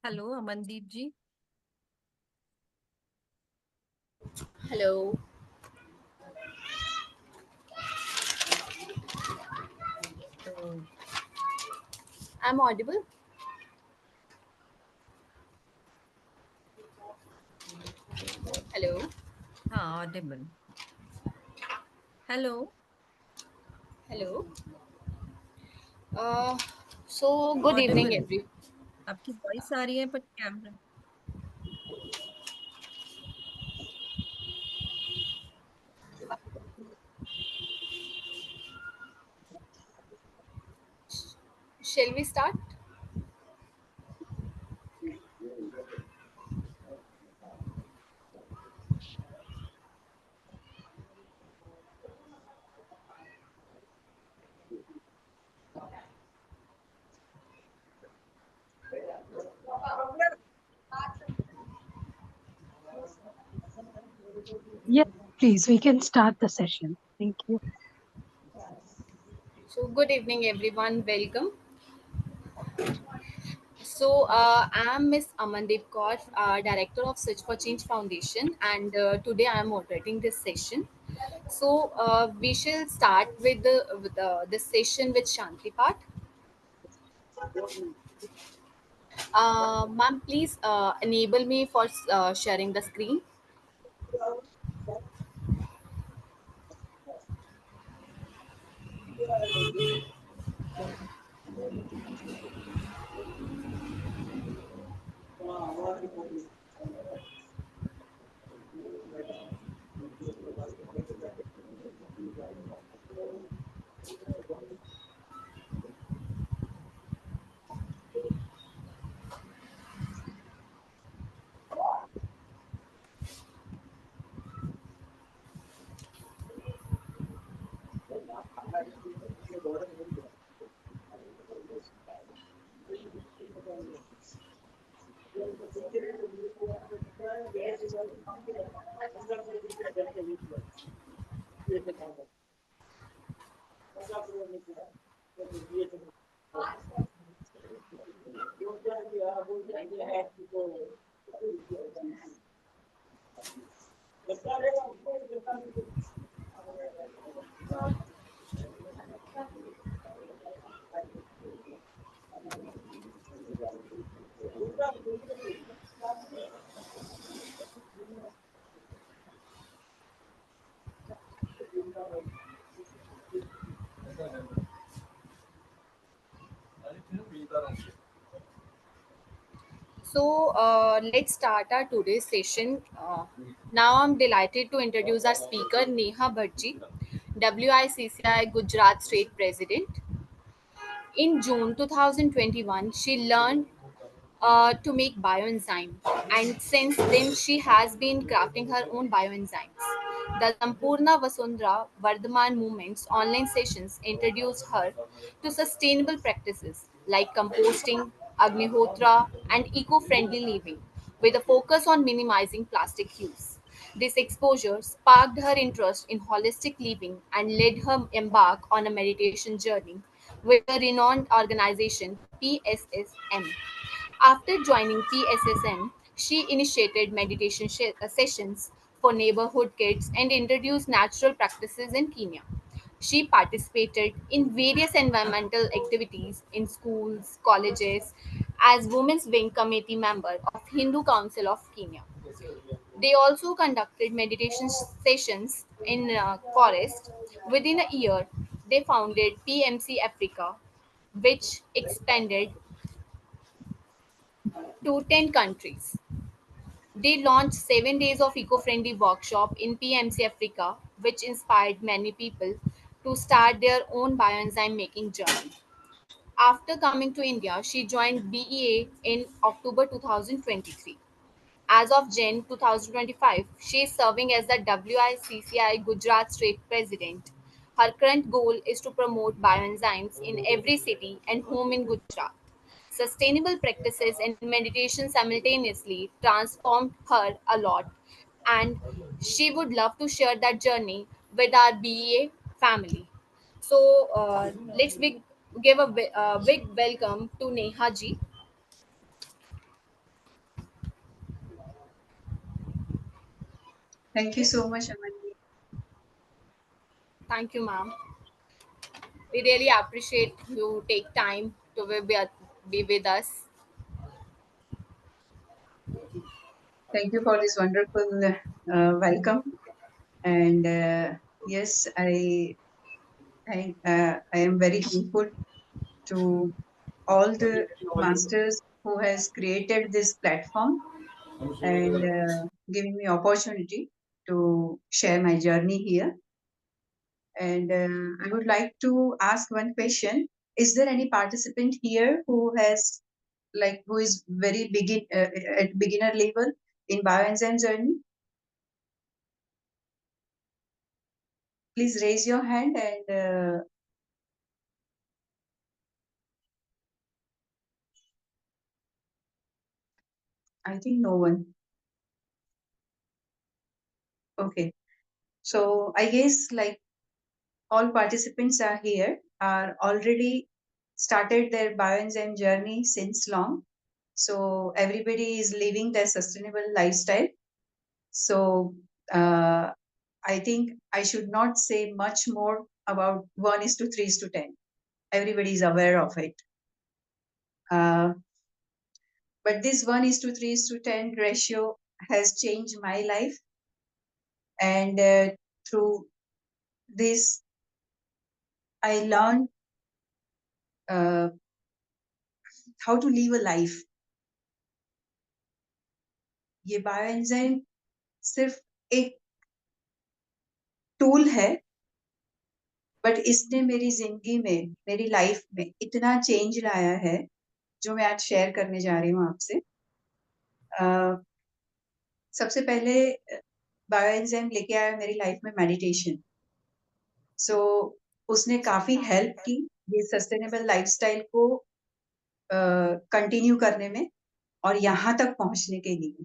Hello Amandeep जी। Hello, तो I'm audible. Hello, हाँ, Audible. Hello. hello. Uh, good evening, Audible. every. आपकी voice आ रही है पर camera. Shall we start? Yes, please, we can start the session. Thank you. Good evening, everyone. Welcome. I'm Miss Amandeep Kaur, Director of Search for Change Foundation, and today I am moderating this session. We shall start with this session with Shanti Part. Ma'am, please enable me for sharing the screen. Let's start our today's session. Now, I'm delighted to introduce our speaker, Neha Bhatji, WICCI Gujarat State President. In June 2021, she learned to make bioenzyme, and since then, she has been crafting her own bioenzymes. The Sampurna Vasundhara Vardhaman Movement's online sessions introduce her to sustainable practices like composting, Agnihotra, and eco friendly living, with a focus on minimizing plastic use. This exposure sparked her interest in holistic living and led her embark on a meditation journey with the renowned organization PSSM. After joining PSSM, she initiated meditation sessions for neighborhood kids and introduced natural practices in Kenya. She participated in various environmental activities in schools, colleges, as Women's Wing Committee member of Hindu Council of Kenya. They also conducted meditation sessions in forest. Within a year, they founded PMC Africa, which expanded to 10 countries. They launched 7 days of eco-friendly workshop in PMC Africa, which inspired many people to start their own bioenzyme making journey. After coming to India, she joined BEA in October 2023. As of Jan 2025, she is serving as the WICCI Gujarat State President. Her current goal is to promote bioenzymes in every city and home in Gujarat. Sustainable practices and meditation simultaneously transformed her a lot, and she would love to share that journey with our BEA family. So let's give a big welcome to Neha ji. Thank you so much, Amandeep. Thank you, ma'am. We really appreciate you take time to be with us. Thank you for this wonderful welcome. And yes, I am very thankful to all the masters who has created this platform and giving me opportunity to share my journey here. And I would like to ask one question. Is there any participant here who has who is very at beginner level in bioenzyme journey? Please raise your hand and I think no one. Okay. So I guess all participants are here are already started their bioenzyme journey since long. So everybody is living their sustainable lifestyle. So I think I should not say much more about 1:3:10. Everybody is aware of it. But this 1:3:10 ratio has changed my life. And through this, I learned how to live a life. ये bioenzyme सिर्फ एक tool है, but इसने मेरी जिंदगी में, मेरी life में इतना चेंज लाया है जो मैं आज शेयर करने जा रही हूँ आपसे। सबसे पहले बायोएंजाइम लेके आया मेरी लाइफ में मेडिटेशन। सो उसने काफी हेल्प की ये सस्टेनेबल लाइफस्टाइल को कंटिन्यू करने में और यहाँ तक पहुंचने के लिए।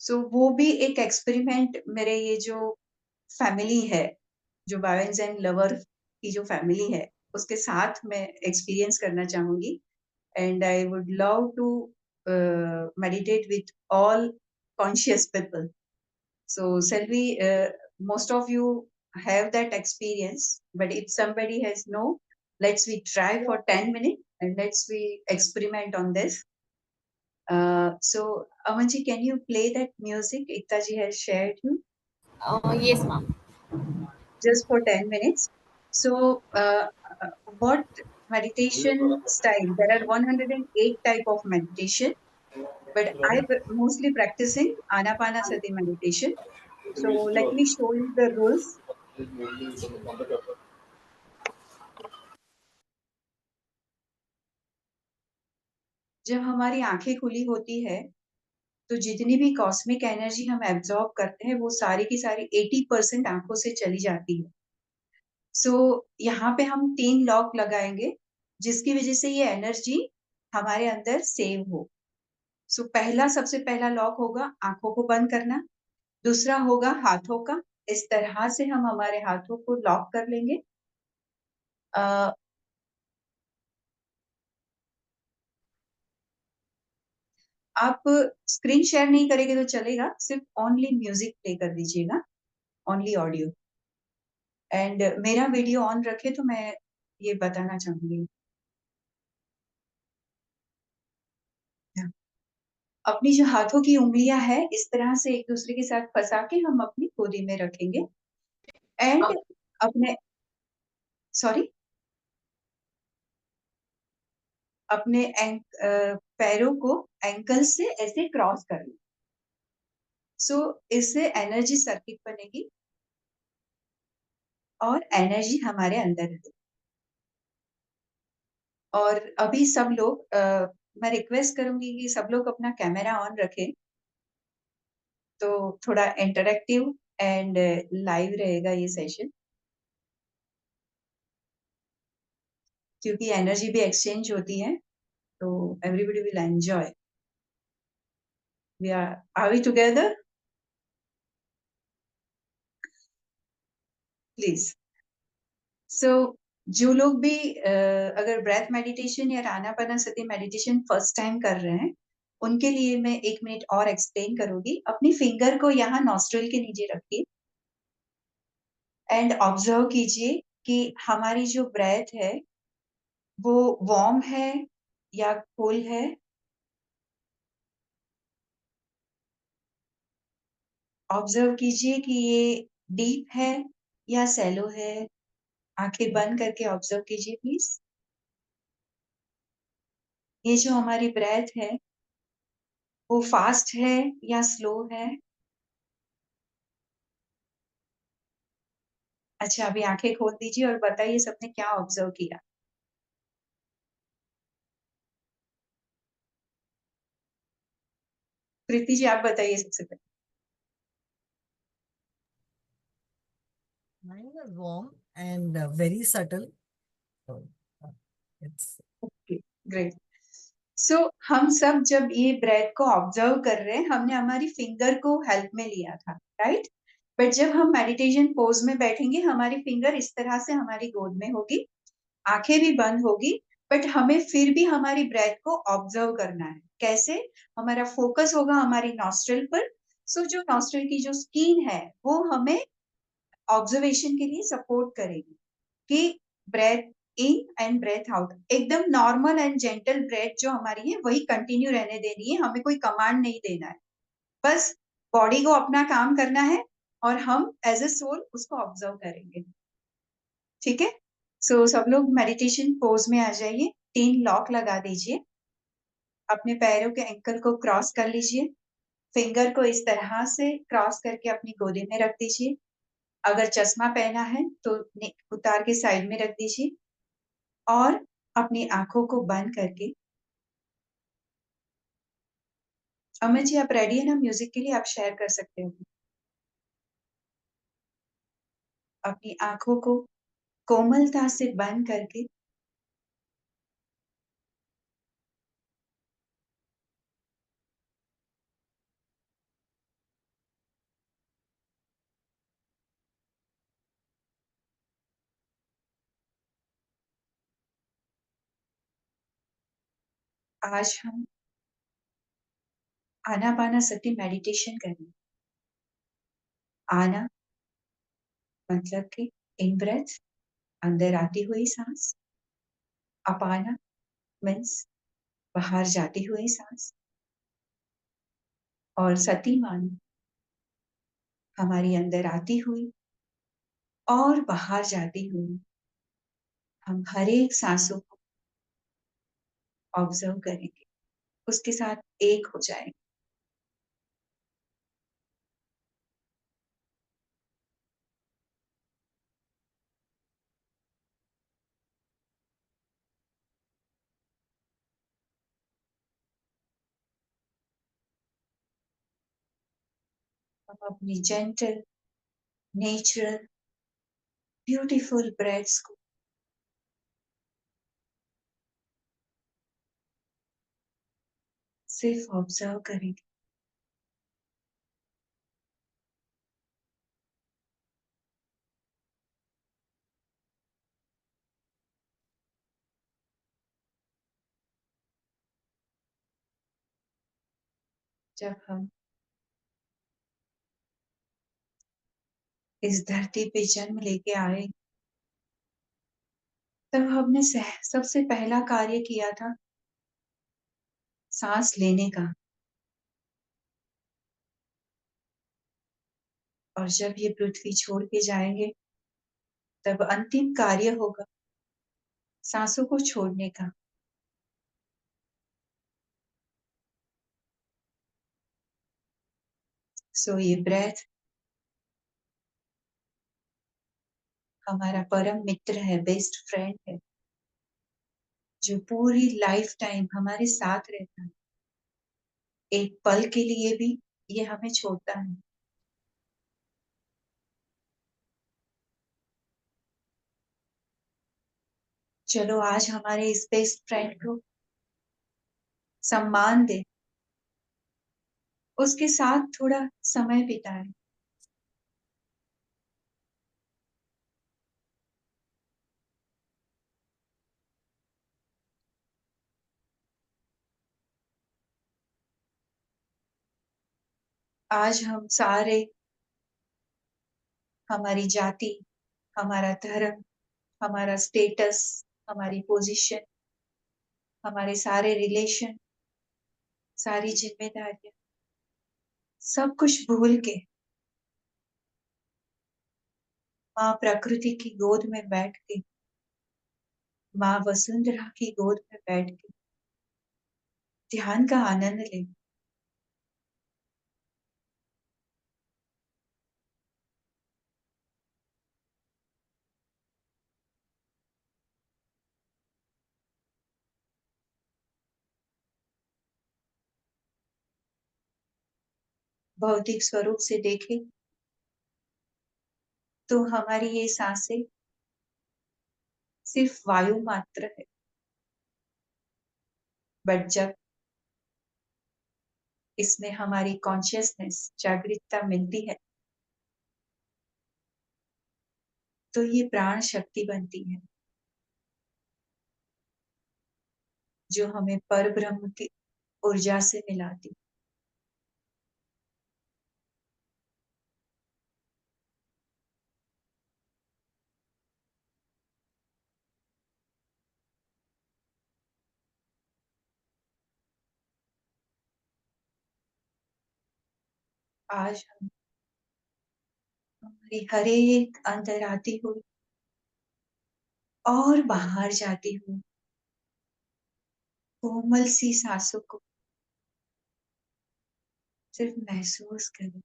सो वो भी एक एक्सपेरिमेंट मेरे ये जो फैमिली है, जो बायोएंजाइम लवर की जो फैमिली है, उसके साथ मैं एक्सपीरियंस करना चाहूंगी। And I would love to meditate with all conscious people. So Selvi, most of you have that experience, but if somebody has no, let's we try for 10 minutes and let's we experiment on this. So Amanji, can you play that music Ekta ji has shared you? Yes, ma'am. Just for 10 minutes. So what meditation style? There are 108 type of meditation, but I mostly practicing Anapanasati meditation. So let me show you the rules. जब हमारी आंखें खुली होती है तो जितनी भी cosmic energy हम एब्जॉर्ब करते हैं वो सारी की सारी 80% आंखों से चली जाती है। सो यहाँ पे हम 3 लॉक लगाएंगे जिसकी वजह से ये एनर्जी हमारे अंदर सेव हो। सो सबसे पहला लॉक होगा आंखों को बंद करना। दूसरा होगा हाथों का। इस तरह से हम हमारे हाथों को लॉक कर लेंगे। आप स्क्रीन शेयर नहीं करेंगे तो चलेगा, सिर्फ ओनली म्यूजिक प्ले कर दीजिएगा, ओनली ऑडियो। एंड मेरा वीडियो ऑन रखे तो मैं ये बताना चाहूंगी। अपनी जो हाथों की उंगलियां है इस तरह से एक दूसरे के साथ फंसा के हम अपनी गोदी में रखेंगे एंड अपने अपने पैरों को एंकल से ऐसे क्रॉस कर लें। सो इससे एनर्जी सर्किट बनेगी और एनर्जी हमारे अंदर रहेगी। और अभी सब लोग मैं रिक्वेस्ट करूंगी कि सब लोग अपना कैमरा ऑन रखें तो थोड़ा इंटरेक्टिव एंड लाइव रहेगा ये सेशन, क्योंकि एनर्जी भी एक्सचेंज होती है तो everybody will enjoy. Are we together? Please. So जो लोग भी अगर ब्रेथ मेडिटेशन या आनापानासती मेडिटेशन फर्स्ट टाइम कर रहे हैं उनके लिए मैं 1 मिनट और एक्सप्लेन करूंगी। अपनी फिंगर को यहाँ नॉस्ट्रल के नीचे रखिए एंड ऑब्जर्व कीजिए कि हमारी जो ब्रेथ है वो वार्म है या कूल है। ऑब्जर्व कीजिए कि ये डीप है या सैलो है। आंखें बंद करके ऑब्जर्व कीजिए प्लीज। ये जो हमारी ब्रेथ है वो फास्ट है या स्लो है। अच्छा, अभी आंखें खोल दीजिए और बताइए सबने क्या ऑब्जर्व किया। प्रीति जी, आप बताइए सबसे पहले। Mine was warm and very subtle. So, uh, it's okay, great. So हम सब जब ये ब्रेथ को ऑब्जर्व कर रहे हैं, हमने हमारी फिंगर को हेल्प में लिया था, राइट? बट जब हम मेडिटेशन पोज में बैठेंगे, हमारी फिंगर इस तरह से हमारी गोद में होगी, आंखें भी बंद होगी, बट हमें फिर भी हमारी ब्रेथ को ऑब्जर्व करना है। कैसे? हमारा फोकस होगा हमारी नॉस्ट्रल पर। सो जो नॉस्ट्रल की जो स्किन है वो हमें ऑब्जर्वेशन के लिए सपोर्ट करेगी कि breathe in and breathe out एकदम नॉर्मल एंड जेंटल ब्रेथ जो हमारी है वही कंटिन्यू रहने देनी है। हमें कोई कमांड नहीं देना है, बस बॉडी को अपना काम करना है और हम एज ए सोल उसको ऑब्जर्व करेंगे। ठीक है? सो सब लोग मेडिटेशन पोज में आ जाइए। 3 लॉक लगा दीजिए। अपने पैरों के एंकल को क्रॉस कर लीजिए। फिंगर को इस तरह से क्रॉस करके अपनी गोदी में रख दीजिए। अगर चश्मा पहना है तो उतार के साइड में रख दीजिए और अपनी आंखों को बंद करके, अमन जी आप रेडी है ना म्यूजिक के लिए? आप शेयर कर सकते हो। अपनी आंखों को कोमलता से बंद करके आज हम आनापाना सती मेडिटेशन करेंगे। आना मतलब कि इन ब्रेथ, अंदर आती हुई सांस। अपाना मीन्स बाहर जाती हुई सांस। और सती मानो हमारी अंदर आती हुई और बाहर जाती हुई। हम हर एक सांसों को ऑब्जर्व करेंगे, उसके साथ एक हो जाएंगे। हम अपनी जेंटल, नेचुरल, ब्यूटीफुल ब्रेथ्स को सिर्फ ऑब्जर्व करेंगे। जब हम इस धरती पे जन्म लेके आए तब हमने सबसे पहला कार्य किया था सांस लेने का। और जब ये पृथ्वी छोड़ के जाएंगे तब अंतिम कार्य होगा सांसों को छोड़ने का। सो ये ब्रेथ हमारा परम मित्र है, बेस्ट फ्रेंड है, जो पूरी लाइफ टाइम हमारे साथ रहता है। एक पल के लिए भी ये हमें छोड़ता है। चलो आज हमारे इस बेस्ट फ्रेंड को सम्मान दे, उसके साथ थोड़ा समय बिताए। आज हम सारे, हमारी जाति, हमारा धर्म, हमारा स्टेटस, हमारी पोजीशन, हमारे सारे रिलेशन, सारी जिम्मेदारियां, सब कुछ भूल के माँ प्रकृति की गोद में बैठ के, माँ वसुंधरा की गोद में बैठ के ध्यान का आनंद ले। भौतिक स्वरूप से देखें तो हमारी ये सांसें सिर्फ वायु मात्र है, बट जब इसमें हमारी कॉन्शियसनेस, जागृतता मिलती है तो ये प्राण शक्ति बनती है, जो हमें पर ब्रह्म की ऊर्जा से मिलाती। आज हम हमारी हर एक अंदर आती हुई और बाहर जाती हुई कोमल सी सांसों को सिर्फ महसूस करें,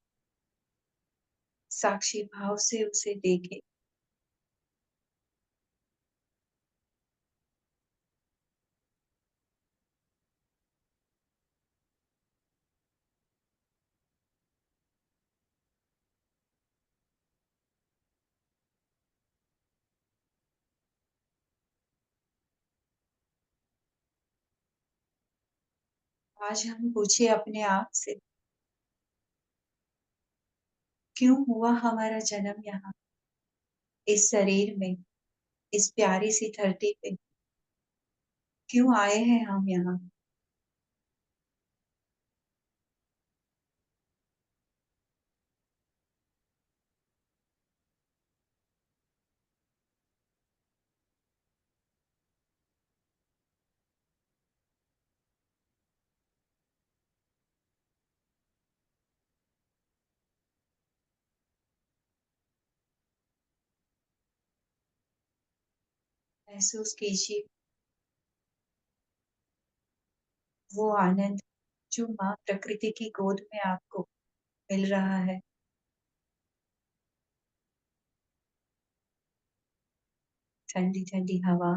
साक्षी भाव से उसे देखें। आज हम पूछे अपने आप से, क्यों हुआ हमारा जन्म यहाँ, इस शरीर में, इस प्यारी सी धरती पे क्यों आए हैं हम यहाँ। महसूस कीजिए वो आनंद जो माँ प्रकृति की गोद में आपको मिल रहा है। ठंडी ठंडी हवा,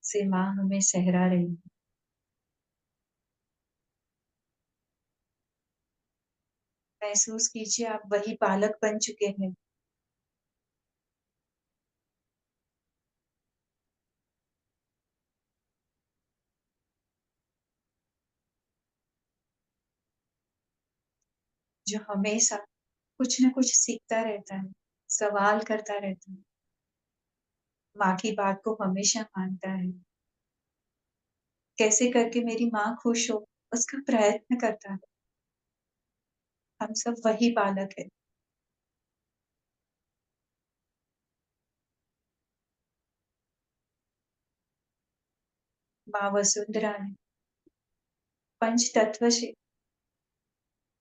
से माँ हमें सहरा रही है। महसूस कीजिए आप वही बालक बन चुके हैं, जो हमेशा कुछ न कुछ सीखता रहता है, सवाल करता रहता है, माँ की बात को हमेशा मानता है। कैसे करके मेरी माँ खुश हो, उसका प्रयत्न करता है। हम सब वही बालक है। माँ वसुंधरा ने पंच तत्व से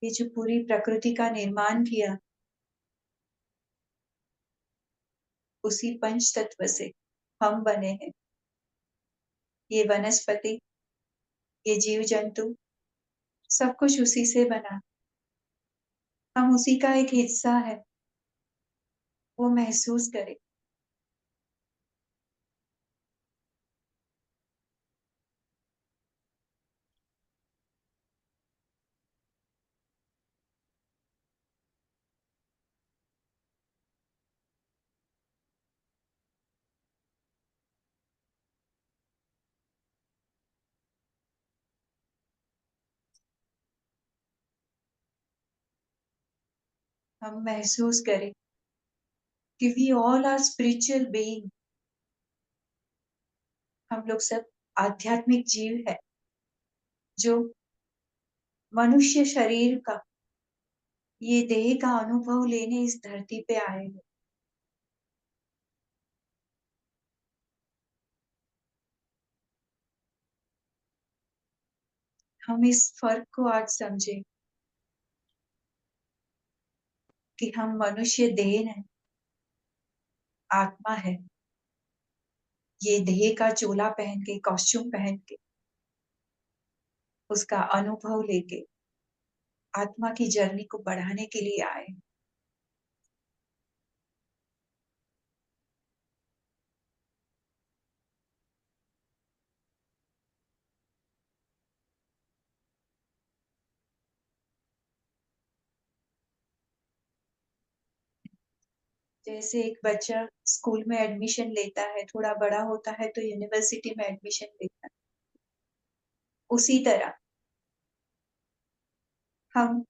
ये जो पूरी प्रकृति का निर्माण किया, उसी पंच तत्व से हम बने हैं। ये वनस्पति, ये जीव जंतु, सब कुछ उसी से बना। हम उसी का एक हिस्सा है, वो महसूस करें। हम महसूस करें कि we all are spiritual being. हम लोग सब आध्यात्मिक जीव है। जो मनुष्य शरीर का, ये देह का अनुभव लेने इस धरती पे आए हो। हम इस फर्क को आज समझे कि हम मनुष्य देह नहीं, आत्मा है। ये देह का चोला पहन के, कॉस्ट्यूम पहन के, उसका अनुभव लेके आत्मा की जर्नी को बढ़ाने के लिए आए। जैसे एक बच्चा स्कूल में एडमिशन लेता है, थोड़ा बड़ा होता है तो यूनिवर्सिटी में एडमिशन लेता है, उसी तरह हम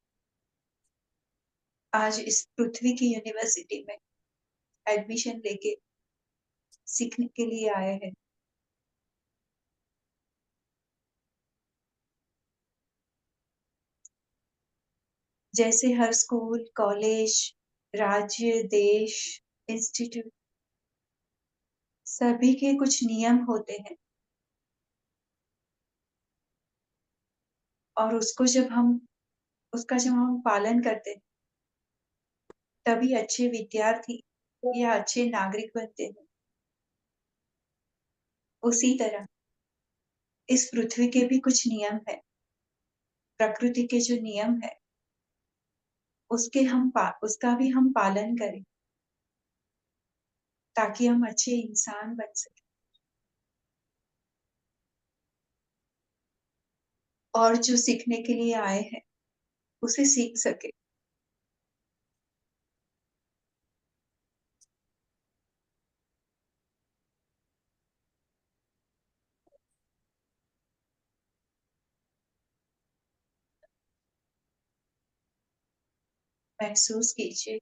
आज इस पृथ्वी की यूनिवर्सिटी में एडमिशन लेके सीखने के लिए आए हैं। जैसे हर स्कूल, कॉलेज, राज्य, देश, इंस्टीट्यूट, सभी के कुछ नियम होते हैं और उसका जब हम पालन करते हैं, तभी अच्छे विद्यार्थी या अच्छे नागरिक बनते हैं। उसी तरह इस पृथ्वी के भी कुछ नियम है, प्रकृति के जो नियम है, उसका भी हम पालन करें, ताकि हम अच्छे इंसान बन सके और जो सीखने के लिए आए हैं उसे सीख सके। महसूस कीजिए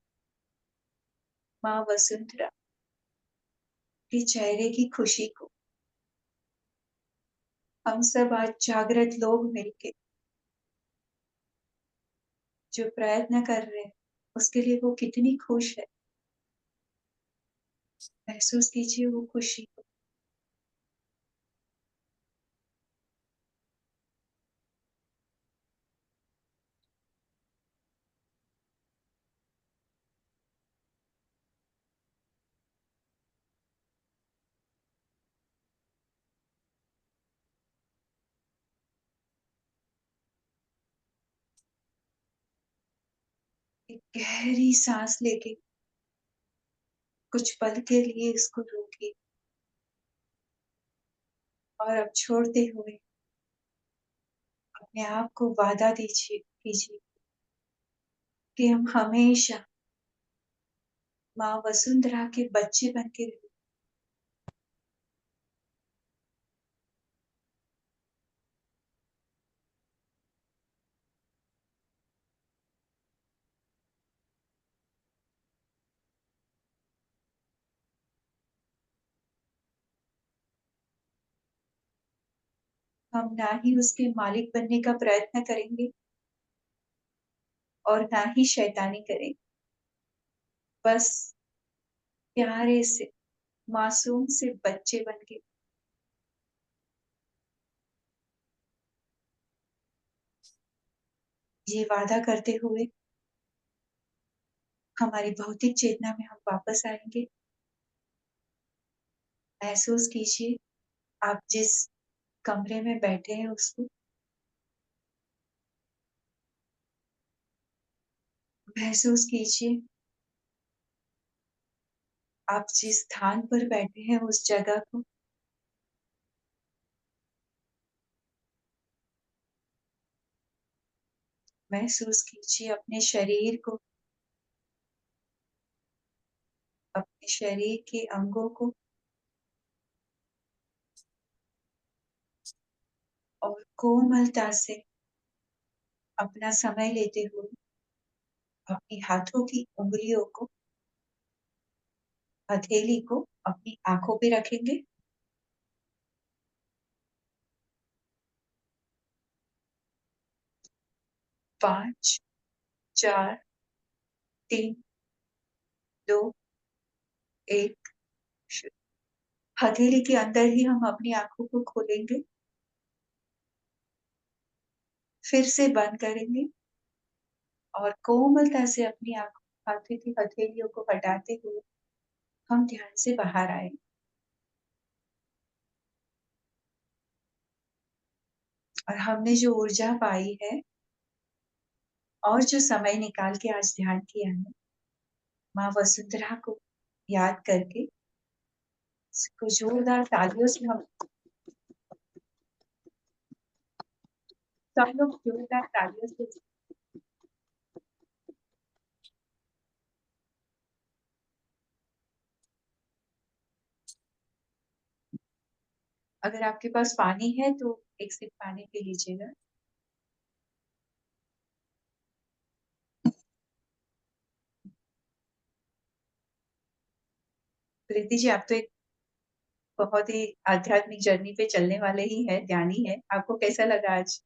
माँ वसुंधरा के चेहरे की खुशी को। हम सब आज जागृत लोग मिलके जो प्रयत्न कर रहे हैं, उसके लिए वो कितनी खुश है। महसूस कीजिए वो खुशी को। एक गहरी सांस लेके कुछ पल के लिए इसको रोकिए और अब छोड़ते हुए अपने आप को वादा दीजिए कीजिए कि हम हमेशा माँ वसुंधरा के बच्चे बन के रहें। हम ना ही उसके मालिक बनने का प्रयत्न करेंगे और ना ही शैतानी करेंगे। बस प्यारे से, मासूम से बच्चे बन के ये वादा करते हुए हमारी भौतिक चेतना में हम वापस आएंगे। महसूस कीजिए आप जिस कमरे में बैठे हैं उसको। महसूस कीजिए आप जिस स्थान पर बैठे हैं उस जगह को। महसूस कीजिए अपने शरीर को, अपने शरीर के अंगों को और कोमलता से अपना समय लेते हुए अपनी हाथों की उंगलियों को, हथेली को अपनी आंखों पे रखेंगे 5 4 3 2 1 हथेली के अंदर ही हम अपनी आंखों को खोलेंगे, फिर से बंद करेंगे और कोमलता से अपनी हाथों की हथेलियों को हटाते हुए हम ध्यान से बाहर आए। और हमने जो ऊर्जा पाई है और जो समय निकाल के आज ध्यान किया है, माँ वसुंधरा को याद करके इसको जोरदार तालियों से हम सब लोग जोरदार तालियों से अगर आपके पास पानी है तो एक सिप पानी पी लीजिएगा। प्रीति जी, आप तो एक बहुत ही आध्यात्मिक जर्नी पे चलने वाले ही है, ध्यानी है। आपको कैसा लगा आज?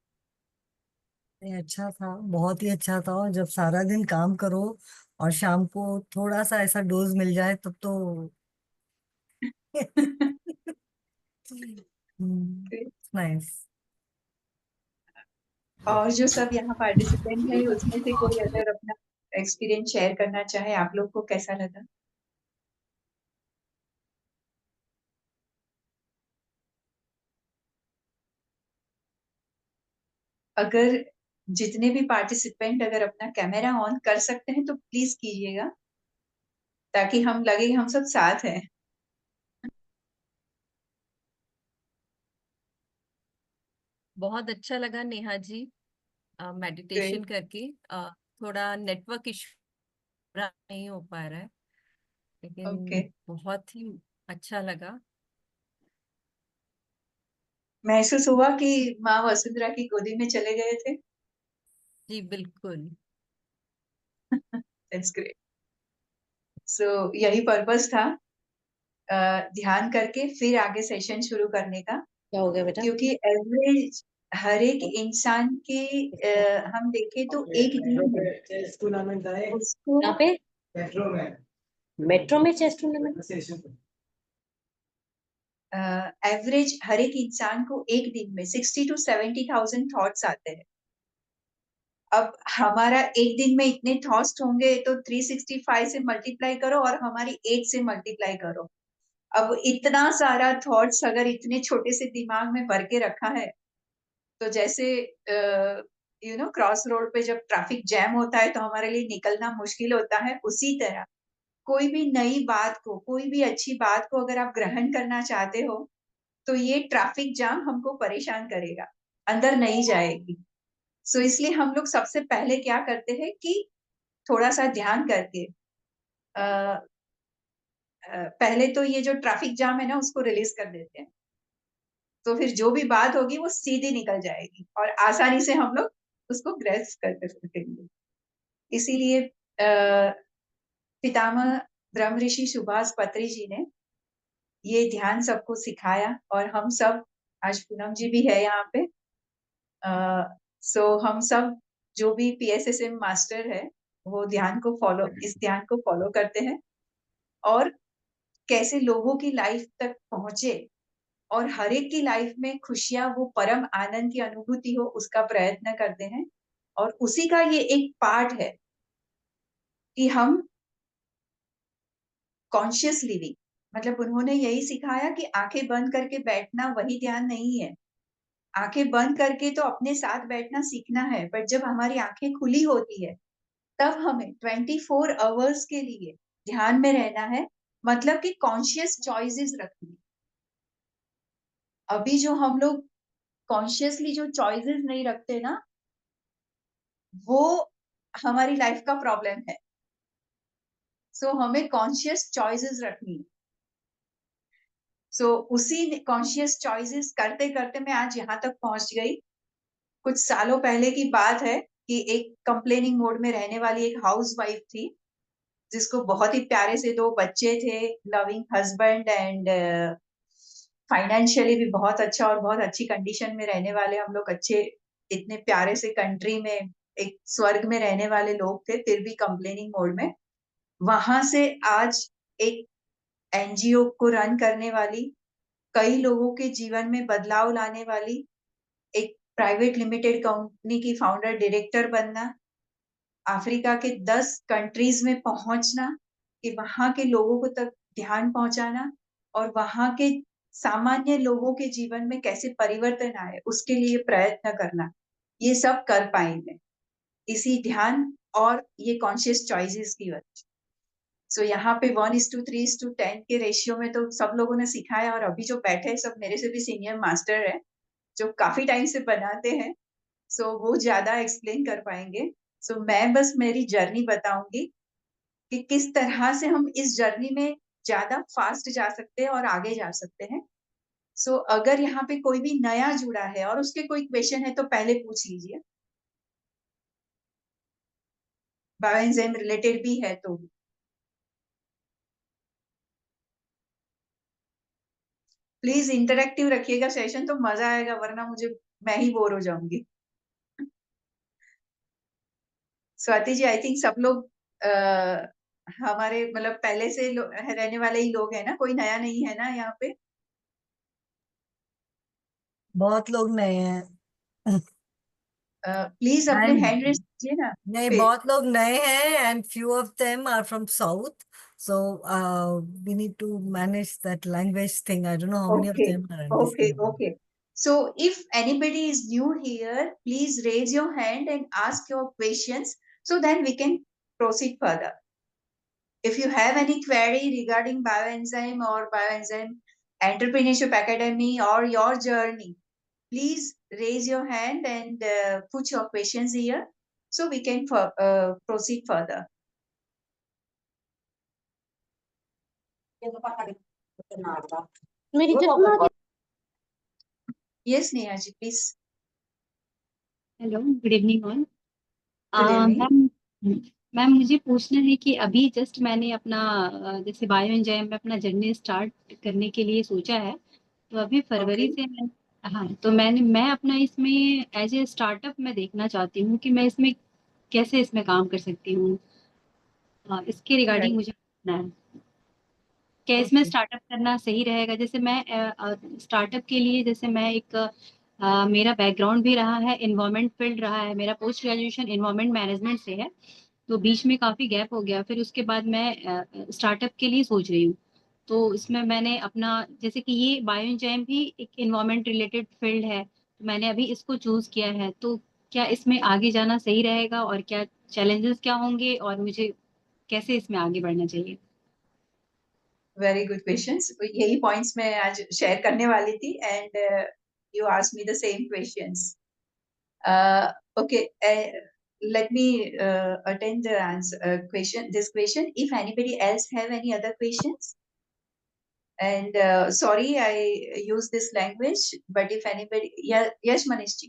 ये अच्छा था, बहुत ही अच्छा था। और जब सारा दिन काम करो और शाम को थोड़ा सा ऐसा डोज मिल जाए तब तो नाइस। और जो सब यहाँ पार्टिसिपेंट है उसमें से कोई अगर अपना एक्सपीरियंस शेयर करना चाहे, आप लोग को कैसा लगा? अगर जितने भी पार्टिसिपेंट अगर अपना कैमरा ऑन कर सकते हैं तो प्लीज कीजिएगा, ताकि हम लगे हम सब साथ हैं। बहुत अच्छा लगा नेहा जी मेडिटेशन ग्रेट। करके। थोड़ा नेटवर्क इशू नहीं हो पा रहा है, ओके, लेकिन बहुत ही अच्छा लगा। महसूस हुआ कि माँ वसुंधरा की गोदी में चले गए थे। जी बिल्कुल। That's great. सो यही पर्पस था, ध्यान करके फिर आगे सेशन शुरू करने का। क्या हो गया बेटा? क्योंकि एवरेज हर एक इंसान के हम देखें तो एक दिन में चेस टूर्नामेंट है उसको कहाँ पे? मेट्रो में चेस टूर्नामेंट? एवरेज हर एक इंसान को एक दिन में 60 to 70,000 थॉट्स आते हैं। अब हमारा एक दिन में इतने थॉट्स होंगे तो 365 से मल्टीप्लाई करो और हमारी एज से मल्टीप्लाई करो। अब इतना सारा थॉट्स अगर इतने छोटे से दिमाग में भर के रखा है, तो जैसे क्रॉस रोड पे जब ट्रैफिक जैम होता है तो हमारे लिए निकलना मुश्किल होता है, उसी तरह कोई भी नई बात को, कोई भी अच्छी बात को अगर आप ग्रहण करना चाहते हो तो ये ट्रैफिक जाम हमको परेशान करेगा, अंदर नहीं जाएगी। सो इसलिए हम लोग सबसे पहले क्या करते हैं कि थोड़ा सा ध्यान करके पहले तो ये जो ट्रैफिक जाम है ना उसको रिलीज कर देते हैं, तो फिर जो भी बात होगी वो सीधी निकल जाएगी और आसानी से हम लोग उसको ग्रेस्प कर सकेंगे। इसीलिए पितामह ब्रह्म ऋषि सुभाष पत्री जी ने ये ध्यान सबको सिखाया और हम सब, आज पूनम जी भी है यहाँ पे, सो हम सब जो भी PSSM मास्टर है वो इस ध्यान को फॉलो करते हैं और कैसे लोगों की लाइफ तक पहुंचे और हर एक की लाइफ में खुशियां, वो परम आनंद की अनुभूति हो, उसका प्रयत्न करते हैं। और उसी का ये एक पार्ट है कि हम कॉन्शियस लिविंग, मतलब उन्होंने यही सिखाया कि आंखें बंद करके बैठना वही ध्यान नहीं है। आंखें बंद करके तो अपने साथ बैठना सीखना है, बट जब हमारी आंखें खुली होती है तब हमें 24 आवर्स के लिए ध्यान में रहना है, मतलब कि कॉन्शियस चॉइसेस रखनी। अभी जो हम लोग कॉन्शियसली जो चॉइसेस नहीं रखते ना, वो हमारी लाइफ का प्रॉब्लम है। सो हमें कॉन्शियस चॉइसेस रखनी है। सो उसी कॉन्शियस चॉइसेस करते करते मैं आज यहाँ तक पहुंच गई। कुछ सालों पहले की बात है कि एक कंप्लेनिंग मोड में रहने वाली एक हाउसवाइफ थी, जिसको बहुत ही प्यारे से 2 बच्चे थे, लविंग हस्बैंड एंड फाइनेंशियली भी बहुत अच्छा और बहुत अच्छी कंडीशन में रहने वाले हम लोग, अच्छे इतने प्यारे से कंट्री में एक स्वर्ग में रहने वाले लोग थे, फिर भी कंप्लेनिंग मोड में, वहां से आज एक एनजीओ को रन करने वाली, कई लोगों के जीवन में बदलाव लाने वाली एक प्राइवेट लिमिटेड कंपनी की फाउंडर डायरेक्टर बनना, अफ्रीका के 10 कंट्रीज में पहुंचना, कि वहां के लोगों को तक ध्यान पहुंचाना और वहां के सामान्य लोगों के जीवन में कैसे परिवर्तन आए उसके लिए प्रयत्न करना, ये सब कर पाई मैं इसी ध्यान और ये कॉन्शियस चॉइसेस की वजह। सो यहाँ पे 1:3:10 के रेशियो में तो सब लोगों ने सिखाया, और अभी जो बैठे हैं सब मेरे से भी सीनियर मास्टर है जो काफी टाइम से बनाते हैं, सो वो ज्यादा एक्सप्लेन कर पाएंगे। सो मैं बस मेरी जर्नी बताऊंगी कि किस तरह से हम इस जर्नी में ज्यादा फास्ट जा सकते हैं और आगे जा सकते हैं। सो अगर यहाँ पे कोई भी नया जुड़ा है और उसके कोई क्वेश्चन है तो पहले पूछ लीजिए, बायोएंजाइम रिलेटेड भी है तो। प्लीज इंटरेक्टिव रखिएगा सेशन, तो मजा आएगा, वरना मैं ही बोर हो जाऊंगी। स्वाति जी, आई थिंक सब लोग हमारे मतलब पहले से रहने वाले ही लोग हैं ना, कोई नया नहीं है ना यहाँ पे? बहुत लोग नए हैं। प्लीज अपने And हैंड रेस कीजिए ना नहीं, पे। बहुत लोग नए हैं and few of them are from South. So we need to manage that language thing. I don't know how many of Okay, them are okay, understanding. okay. So if anybody is new here, please raise your hand and ask your questions, so then we can proceed further. If you have any query regarding bioenzyme or bioenzyme entrepreneurship academy or your journey, please raise your hand and put your questions here, so we can proceed further. मेरी चश्मा Yes, Neha ji, please. Hello, good evening all. Good evening. Ma'am ma'am मुझे पूछना है कि अभी just मैंने अपना जैसे बायो एंजाइम में अपना जर्नी स्टार्ट करने के लिए सोचा है, तो अभी फरवरी Okay. से मैं, हाँ, तो मैं अपना इसमें एज ए स्टार्टअप मैं देखना चाहती हूँ कि मैं इसमें कैसे इसमें काम कर सकती हूँ। इसके रिगार्डिंग Right. मुझे पूछना है, क्या इसमें Okay. स्टार्टअप करना सही रहेगा? जैसे मैं स्टार्टअप के लिए, जैसे मैं एक मेरा बैकग्राउंड भी रहा है, इन्वायरमेंट फील्ड रहा है, मेरा पोस्ट ग्रेजुएशन इन्वायरमेंट मैनेजमेंट से है, तो बीच में काफ़ी गैप हो गया, फिर उसके बाद मैं स्टार्टअप के लिए सोच रही हूँ। तो इसमें मैंने अपना, जैसे कि ये बायो एंजाइम भी एक इन्वायरमेंट रिलेटेड फील्ड है, तो मैंने अभी इसको चूज़ किया है, तो क्या इसमें आगे जाना सही रहेगा और क्या चैलेंजेस क्या होंगे और मुझे कैसे इसमें आगे बढ़ना चाहिए? Very good questions. यही points मैं आज share करने वाली थी, and you asked me the same questions. Okay, let me attend the answer question. This question. If anybody else have any other questions, and sorry I use this language, but if anybody, yeah, yes, Manish ji.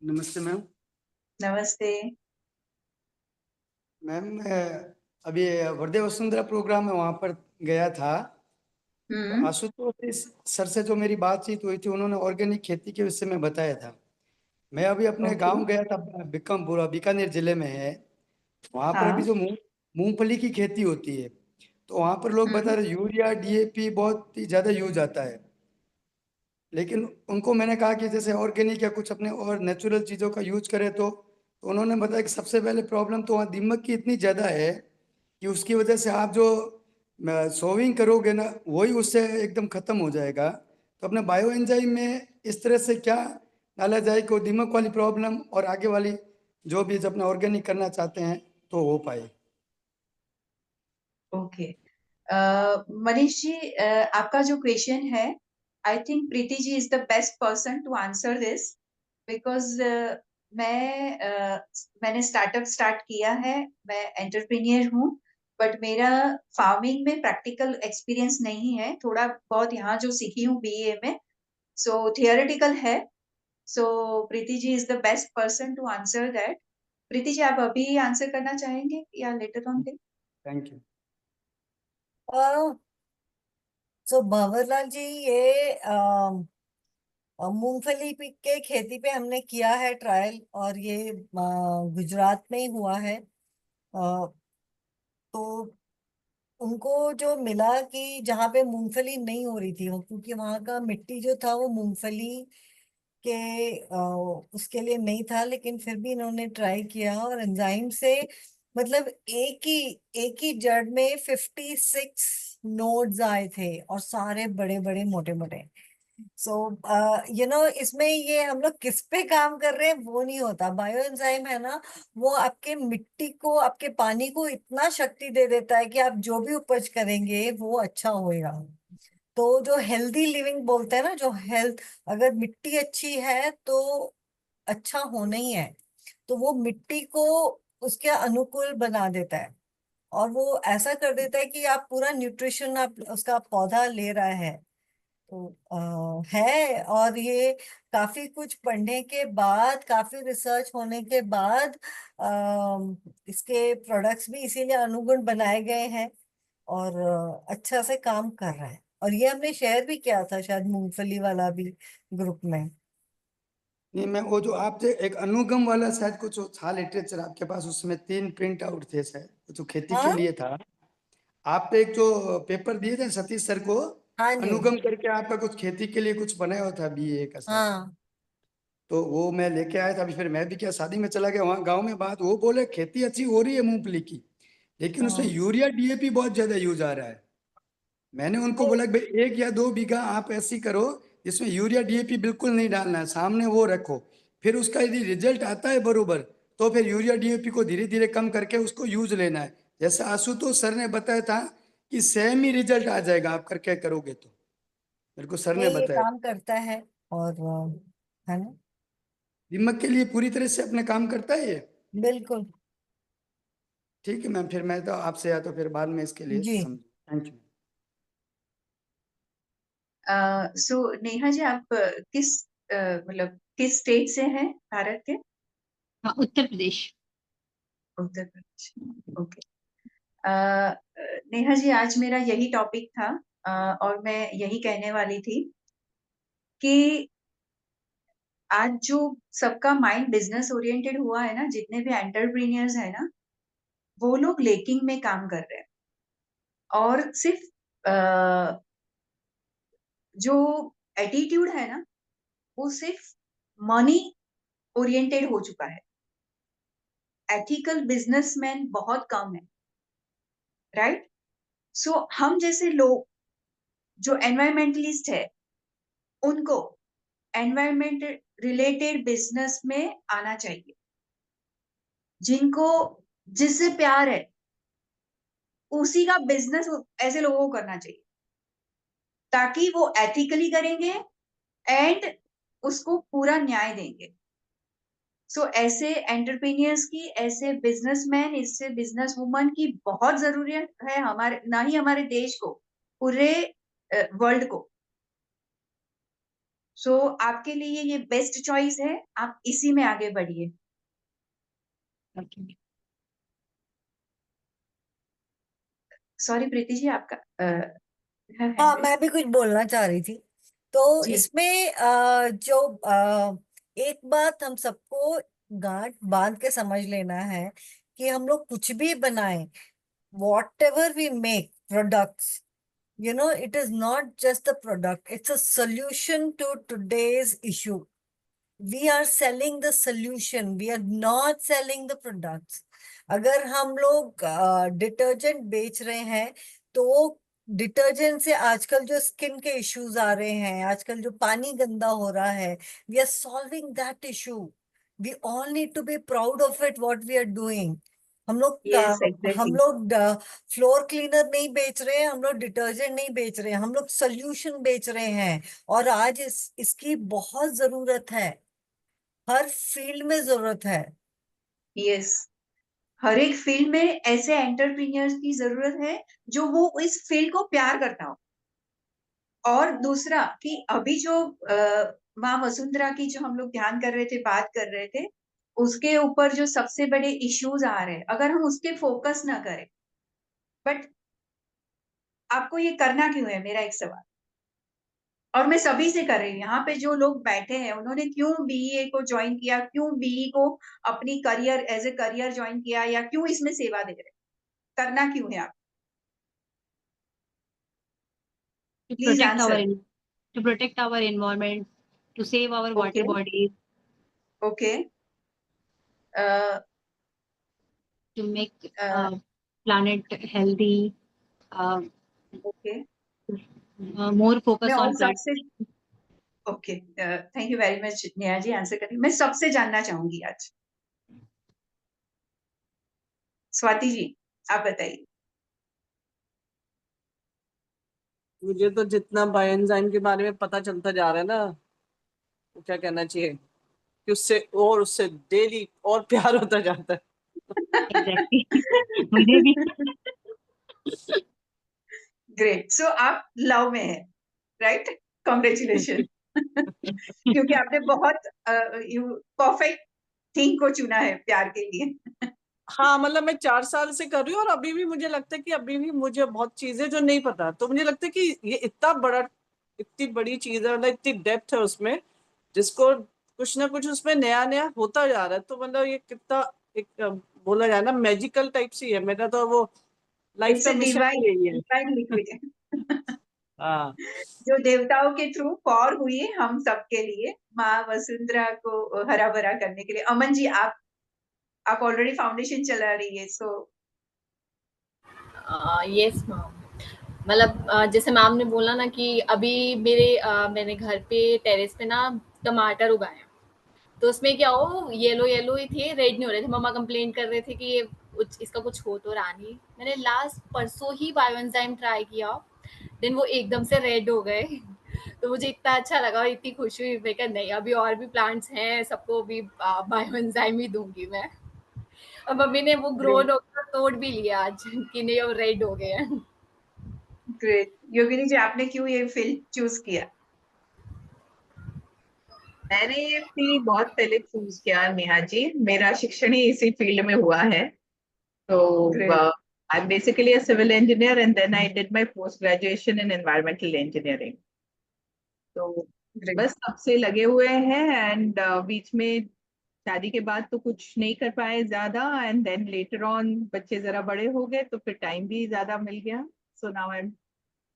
नमस्ते ma'am. Namaste. Ma'am मैं अभी वर्धे Vasundhara programme में वहाँ पर गया था, तो Ashutosh sir से जो मेरी बातचीत हुई थी, उन्होंने ऑर्गेनिक खेती के विषय में बताया था। मैं अभी अपने Okay. गांव गया था, बिकमपुरा बीकानेर जिले में है, वहाँ पर अभी हाँ. जो मूंगफली की खेती होती है, तो वहाँ पर लोग बता रहे यूरिया डीएपी बहुत ही ज़्यादा यूज आता है, लेकिन उनको मैंने कहा कि जैसे ऑर्गेनिक या कुछ अपने और नेचुरल चीज़ों का यूज करें, तो उन्होंने बताया कि सबसे पहले प्रॉब्लम तो वहाँ दीमक की इतनी ज़्यादा है कि उसकी वजह से आप जो सोविंग करोगे ना, वही उससे एकदम ख़त्म हो जाएगा। तो अपने बायो एंजाइम में इस तरह से क्या डाला जाए कि वो दीमक वाली प्रॉब्लम और आगे वाली जो भी अपने ऑर्गेनिक करना चाहते हैं तो हो पाए। ओके, मनीष जी, आपका जो क्वेश्चन है, I think Preeti ji is the best person to answer this, because मैंने स्टार्टअप स्टार्ट किया है, मैं एंटरप्रेन्योर हूँ, बट मेरा फार्मिंग में प्रैक्टिकल एक्सपीरियंस नहीं है, थोड़ा बहुत यहाँ जो सीखी हूँ बीए में, सो थियोरेटिकल है। So Preeti ji is the best person to answer that. Preeti ji, आप अभी आंसर करना चाहेंगे या later on? Thank you. So Bhanwarlal ji, ये मूंगफली के खेती पे हमने किया है ट्रायल, और ये गुजरात में ही हुआ है। तो उनको जो मिला कि जहाँ पे मूंगफली नहीं हो रही थी, वो क्योंकि वहां का मिट्टी जो था वो मूंगफली के उसके लिए नहीं था, लेकिन फिर भी इन्होंने ट्राई किया और एंजाइम से, मतलब एक ही जड़ में 56 नोड्स आए थे, और सारे बड़े बड़े मोटे मोटे। सो इसमें ये हम लोग किस पे काम कर रहे हैं वो नहीं होता। बायो एंजाइम है ना, वो आपके मिट्टी को, आपके पानी को इतना शक्ति दे देता है कि आप जो भी उपज करेंगे वो अच्छा होएगा। तो जो हेल्दी लिविंग बोलते हैं ना, जो हेल्थ, अगर मिट्टी अच्छी है तो अच्छा होना ही है। तो वो मिट्टी को उसके अनुकूल बना देता है, और वो ऐसा कर देता है कि आप पूरा न्यूट्रिशन आप उसका पौधा ले रहा है। तो है, और ये काफी कुछ पढ़ने के बाद, काफी रिसर्च होने के बाद इसके प्रोडक्ट्स भी इसीलिए अनुगुण बनाए गए हैं, और अच्छा से काम कर रहा है। और ये हमने शेयर भी किया था शायद मूंगफली वाला भी ग्रुप में। नहीं, मैं वो जो आपसे एक अनुगम वाला शायद कुछ था लिटरेचर आपके पास, उसमें 3 प्रिंट आउट थे शायद, जो खेती के हाँ, लिए था। आप पे एक जो पेपर दिए थे सतीश सर को, हाँ जी, अनुगम करके आपका कुछ खेती के लिए कुछ बनाया हुआ था बीए का शायद। हाँ, तो वो मैं लेके आया था अभी, फिर मैं भी क्या शादी में चला गया वहाँ गांव में, बात वो बोले खेती अच्छी हो रही है मूंगफली की, लेकिन उसमें हाँ। यूरिया डीएपी बहुत ज्यादा यूज आ रहा है। मैंने उनको नहीं, बोला कि भाई 1 या 2 बीघा आप ऐसी करो जिसमें यूरिया डीएपी बिल्कुल नहीं डालना है, सामने वो रखो, फिर उसका यदि रिजल्ट आता है बरोबर तो फिर यूरिया डीएपी को धीरे धीरे कम करके उसको यूज लेना है। जैसे आशुतोष सर ने बताया था कि सेम ही रिजल्ट आ जाएगा आप करके करोगे तो, मेरे को सर ने नहीं, ये बताया। काम करता है, और है ना, दीमक के लिए पूरी तरह से अपने काम करता है ये। बिल्कुल। ठीक है मैम, फिर मैं तो आपसे या तो फिर बाद में इसके लिए जी, समझ। Thank you. So Neha ji, आप मतलब किस स्टेट से हैं भारत के? हाँ, उत्तर प्रदेश। उत्तर प्रदेश। ओके। नेहा जी, आज मेरा यही टॉपिक था, और मैं यही कहने वाली थी कि आज जो सबका माइंड बिजनेस ओरिएंटेड हुआ है ना, जितने भी एंटरप्रीनियर्स है ना, वो लोग लेकिंग में काम कर रहे हैं, और सिर्फ जो एटीट्यूड है ना, वो सिर्फ मनी ओरिएंटेड हो चुका है। एथिकल बिजनेसमैन बहुत कम है, राइट? सो हम जैसे लोग जो एनवायरमेंटलिस्ट है, उनको एनवायरमेंट रिलेटेड बिजनेस में आना चाहिए। जिनको जिससे प्यार है, उसी का बिजनेस ऐसे लोगों को करना चाहिए, ताकि वो एथिकली करेंगे एंड उसको पूरा न्याय देंगे। सो ऐसे एंटरप्रेन्योर्स की, ऐसे बिजनेसमैन, इससे बिजनेस वुमन की बहुत जरूरत है, हमारे ना ही हमारे देश को, पूरे वर्ल्ड को। सो आपके लिए ये बेस्ट चॉइस है, आप इसी में आगे बढ़िए। सॉरी प्रीति जी, आपका हाँ, हैंड रेज। मैं भी कुछ बोलना चाह रही थी। तो जी। इसमें एक बात हम सबको गांठ बांध के समझ लेना है कि हम लोग कुछ भी बनाएं, whatever we make products, it is not just the product, it's a solution to today's issue. We are selling the solution, we are not selling the products. अगर हम लोग डिटर्जेंट बेच रहे हैं, तो डिटर्जेंट से आजकल जो स्किन के इश्यूज आ रहे हैं, आजकल जो पानी गंदा हो रहा है, we are solving that issue. We all need to be proud of it what we are doing. हम लोग यस, हम एग्जैक्टली। लोग फ्लोर क्लीनर नहीं बेच रहे हैं, हम लोग डिटर्जेंट नहीं बेच रहे हैं, हम लोग सोल्यूशन बेच रहे हैं। और आज इसकी बहुत जरूरत है, हर फील्ड में जरूरत है। यस, हर एक फील्ड में ऐसे एंटरप्रेन्योर्स की जरूरत है जो वो इस फील्ड को प्यार करता हो। और दूसरा कि अभी जो माँ वसुंधरा की जो हम लोग ध्यान कर रहे थे, बात कर रहे थे, उसके ऊपर जो सबसे बड़े इश्यूज आ रहे हैं, अगर हम उस पे फोकस ना करें, बट आपको ये करना क्यों है, मेरा एक सवाल। और मैं सभी से कर रही हूँ, यहाँ पे जो लोग बैठे हैं उन्होंने क्यों बीईए को ज्वाइन किया, क्यों बीई को अपनी career as a career join किया, या क्यों इसमें सेवा दे रहे, करना क्यों है आप? to please protect our answer. to protect our environment, to save our water okay bodies, okay to make planet healthy, uh, okay more मैं focus और on plant. सबसे ओके thank you very much Neha ji answer करने। मैं सबसे जानना चाहूंगी आज, स्वाति जी आप बताइए। मुझे तो जितना बायोएंजाइम के बारे में पता चलता जा रहा है ना, तो क्या कहना चाहिए कि उससे डेली और प्यार होता जाता है। Exactly. मुझे भी ग्रेट, सो आप लव में हैं, राइट? कॉन्ग्रेचुलेशन क्योंकि आपने बहुत परफेक्ट थिंग को चुना है प्यार के लिए। हाँ, मतलब मैं 4 साल से कर रही हूँ और अभी भी मुझे लगता है कि अभी भी मुझे बहुत चीजें जो नहीं पता, तो मुझे लगता है कि ये इतनी बड़ी चीज है, मतलब इतनी डेप्थ है उसमें, जिसको कुछ ना कुछ उसमें नया नया होता जा रहा है। तो मतलब ये कितना एक बोला जाए ना मैजिकल टाइप सी है। मेरा तो वो लाइफ इट्स का ए मिशन डिवाइन ही यही है। डिवाइन लिक्विड हाँ, जो देवताओं के थ्रू पौर हुई है हम सबके लिए, माँ वसुंधरा को हरा भरा करने के लिए। अमन जी आप ऑलरेडी फाउंडेशन चला रही है, सो यस मैम, मतलब जैसे मैम ने बोला ना कि अभी मैंने घर पे टेरेस पे ना टमाटर उगाए हैं, तो उसमें क्या हो येलो येलो ही थे, रेड नहीं हो रहे थे। मम्मा कंप्लेन कर रहे थे कि ये इसका कुछ हो तो रहा नहीं। मैंने लास्ट परसों ही बायोएंजाइम ट्राई किया, देन वो एकदम से रेड हो गए तो मुझे इतना अच्छा लगा और इतनी खुशी हुई। मैं कहा नहीं, अभी और भी प्लांट्स हैं, सबको भी बायोएंजाइम ही दूंगी मैं। और मम्मी ने वो ग्रोन होकर तोड़ भी लिया आज कि नहीं अब रेड हो गए हैं। ग्रेट। योगिनी जी आपने क्यों ये फील्ड चूज किया? मैंने ये फील्ड बहुत पहले चूज किया नेहा जी, मेरा शिक्षण ही इसी फील्ड में हुआ है। तो great I am basically a civil engineer and then I did my post graduation in environmental engineering. तो ग्रेट बस तब से लगे हुए हैं एंड बीच में शादी के बाद तो कुछ नहीं कर पाए ज्यादा, एंड देन लेटर ऑन बच्चे जरा बड़े हो गए तो फिर टाइम भी ज्यादा मिल गया। So now I am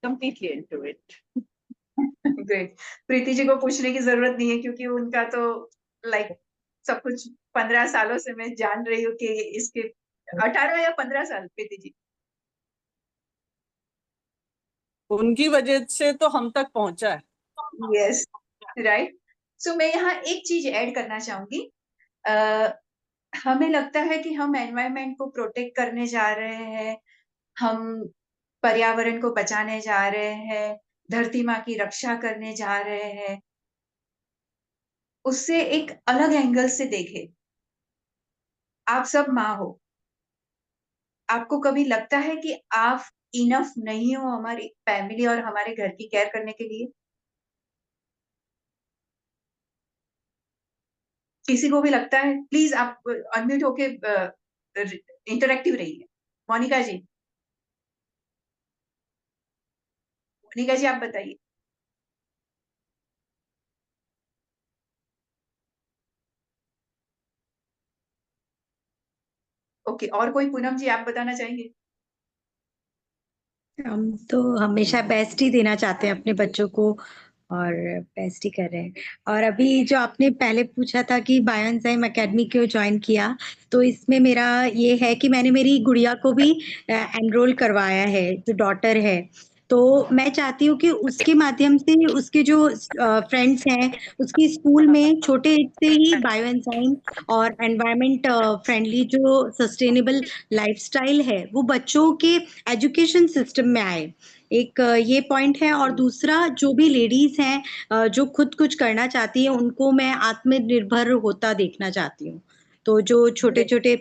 completely into it. Great. Preeti ji को पूछने की जरूरत नहीं है क्योंकि उनका तो लाइक सब कुछ 15 सालों से मैं जान रही हूँ कि इसके 18 या 15 साल प्रीति जी। उनकी वजह से तो हम तक पहुंचा है। Yes right. सो मैं यहाँ एक चीज ऐड करना चाहूंगी। हमें लगता है कि हम एनवायरनमेंट को प्रोटेक्ट करने जा रहे हैं, हम पर्यावरण को बचाने जा रहे हैं, धरती माँ की रक्षा करने जा रहे हैं। उससे एक अलग एंगल से देखें। आप सब माँ हो, आपको कभी लगता है कि आप इनफ नहीं हो हमारी फैमिली और हमारे घर की केयर करने के लिए? किसी को भी लगता है? प्लीज आप अनम्यूट होके इंटरेक्टिव रहिए। मोनिका जी, मोनिका जी आप बताइए। ओके, और कोई? पूनम जी आप बताना चाहेंगे? हम तो हमेशा बेस्ट ही देना चाहते हैं अपने बच्चों को और बेस्ट ही कर रहे हैं। और अभी जो आपने पहले पूछा था कि बायोएंजाइम एकेडमी क्यों ज्वाइन किया, तो इसमें मेरा ये है कि मैंने मेरी गुड़िया को भी एनरोल करवाया है, जो डॉटर है। तो मैं चाहती हूँ कि उसके माध्यम से उसके जो फ्रेंड्स हैं, उसकी स्कूल में छोटे एज से ही बायोएंजाइम और एनवायरनमेंट फ्रेंडली जो सस्टेनेबल लाइफस्टाइल है, वो बच्चों के एजुकेशन सिस्टम में आए। एक ये पॉइंट है। और दूसरा, जो भी लेडीज हैं जो खुद कुछ करना चाहती हैं, उनको मैं आत्मनिर्भर होता देखना चाहती हूँ। तो जो छोटे छोटे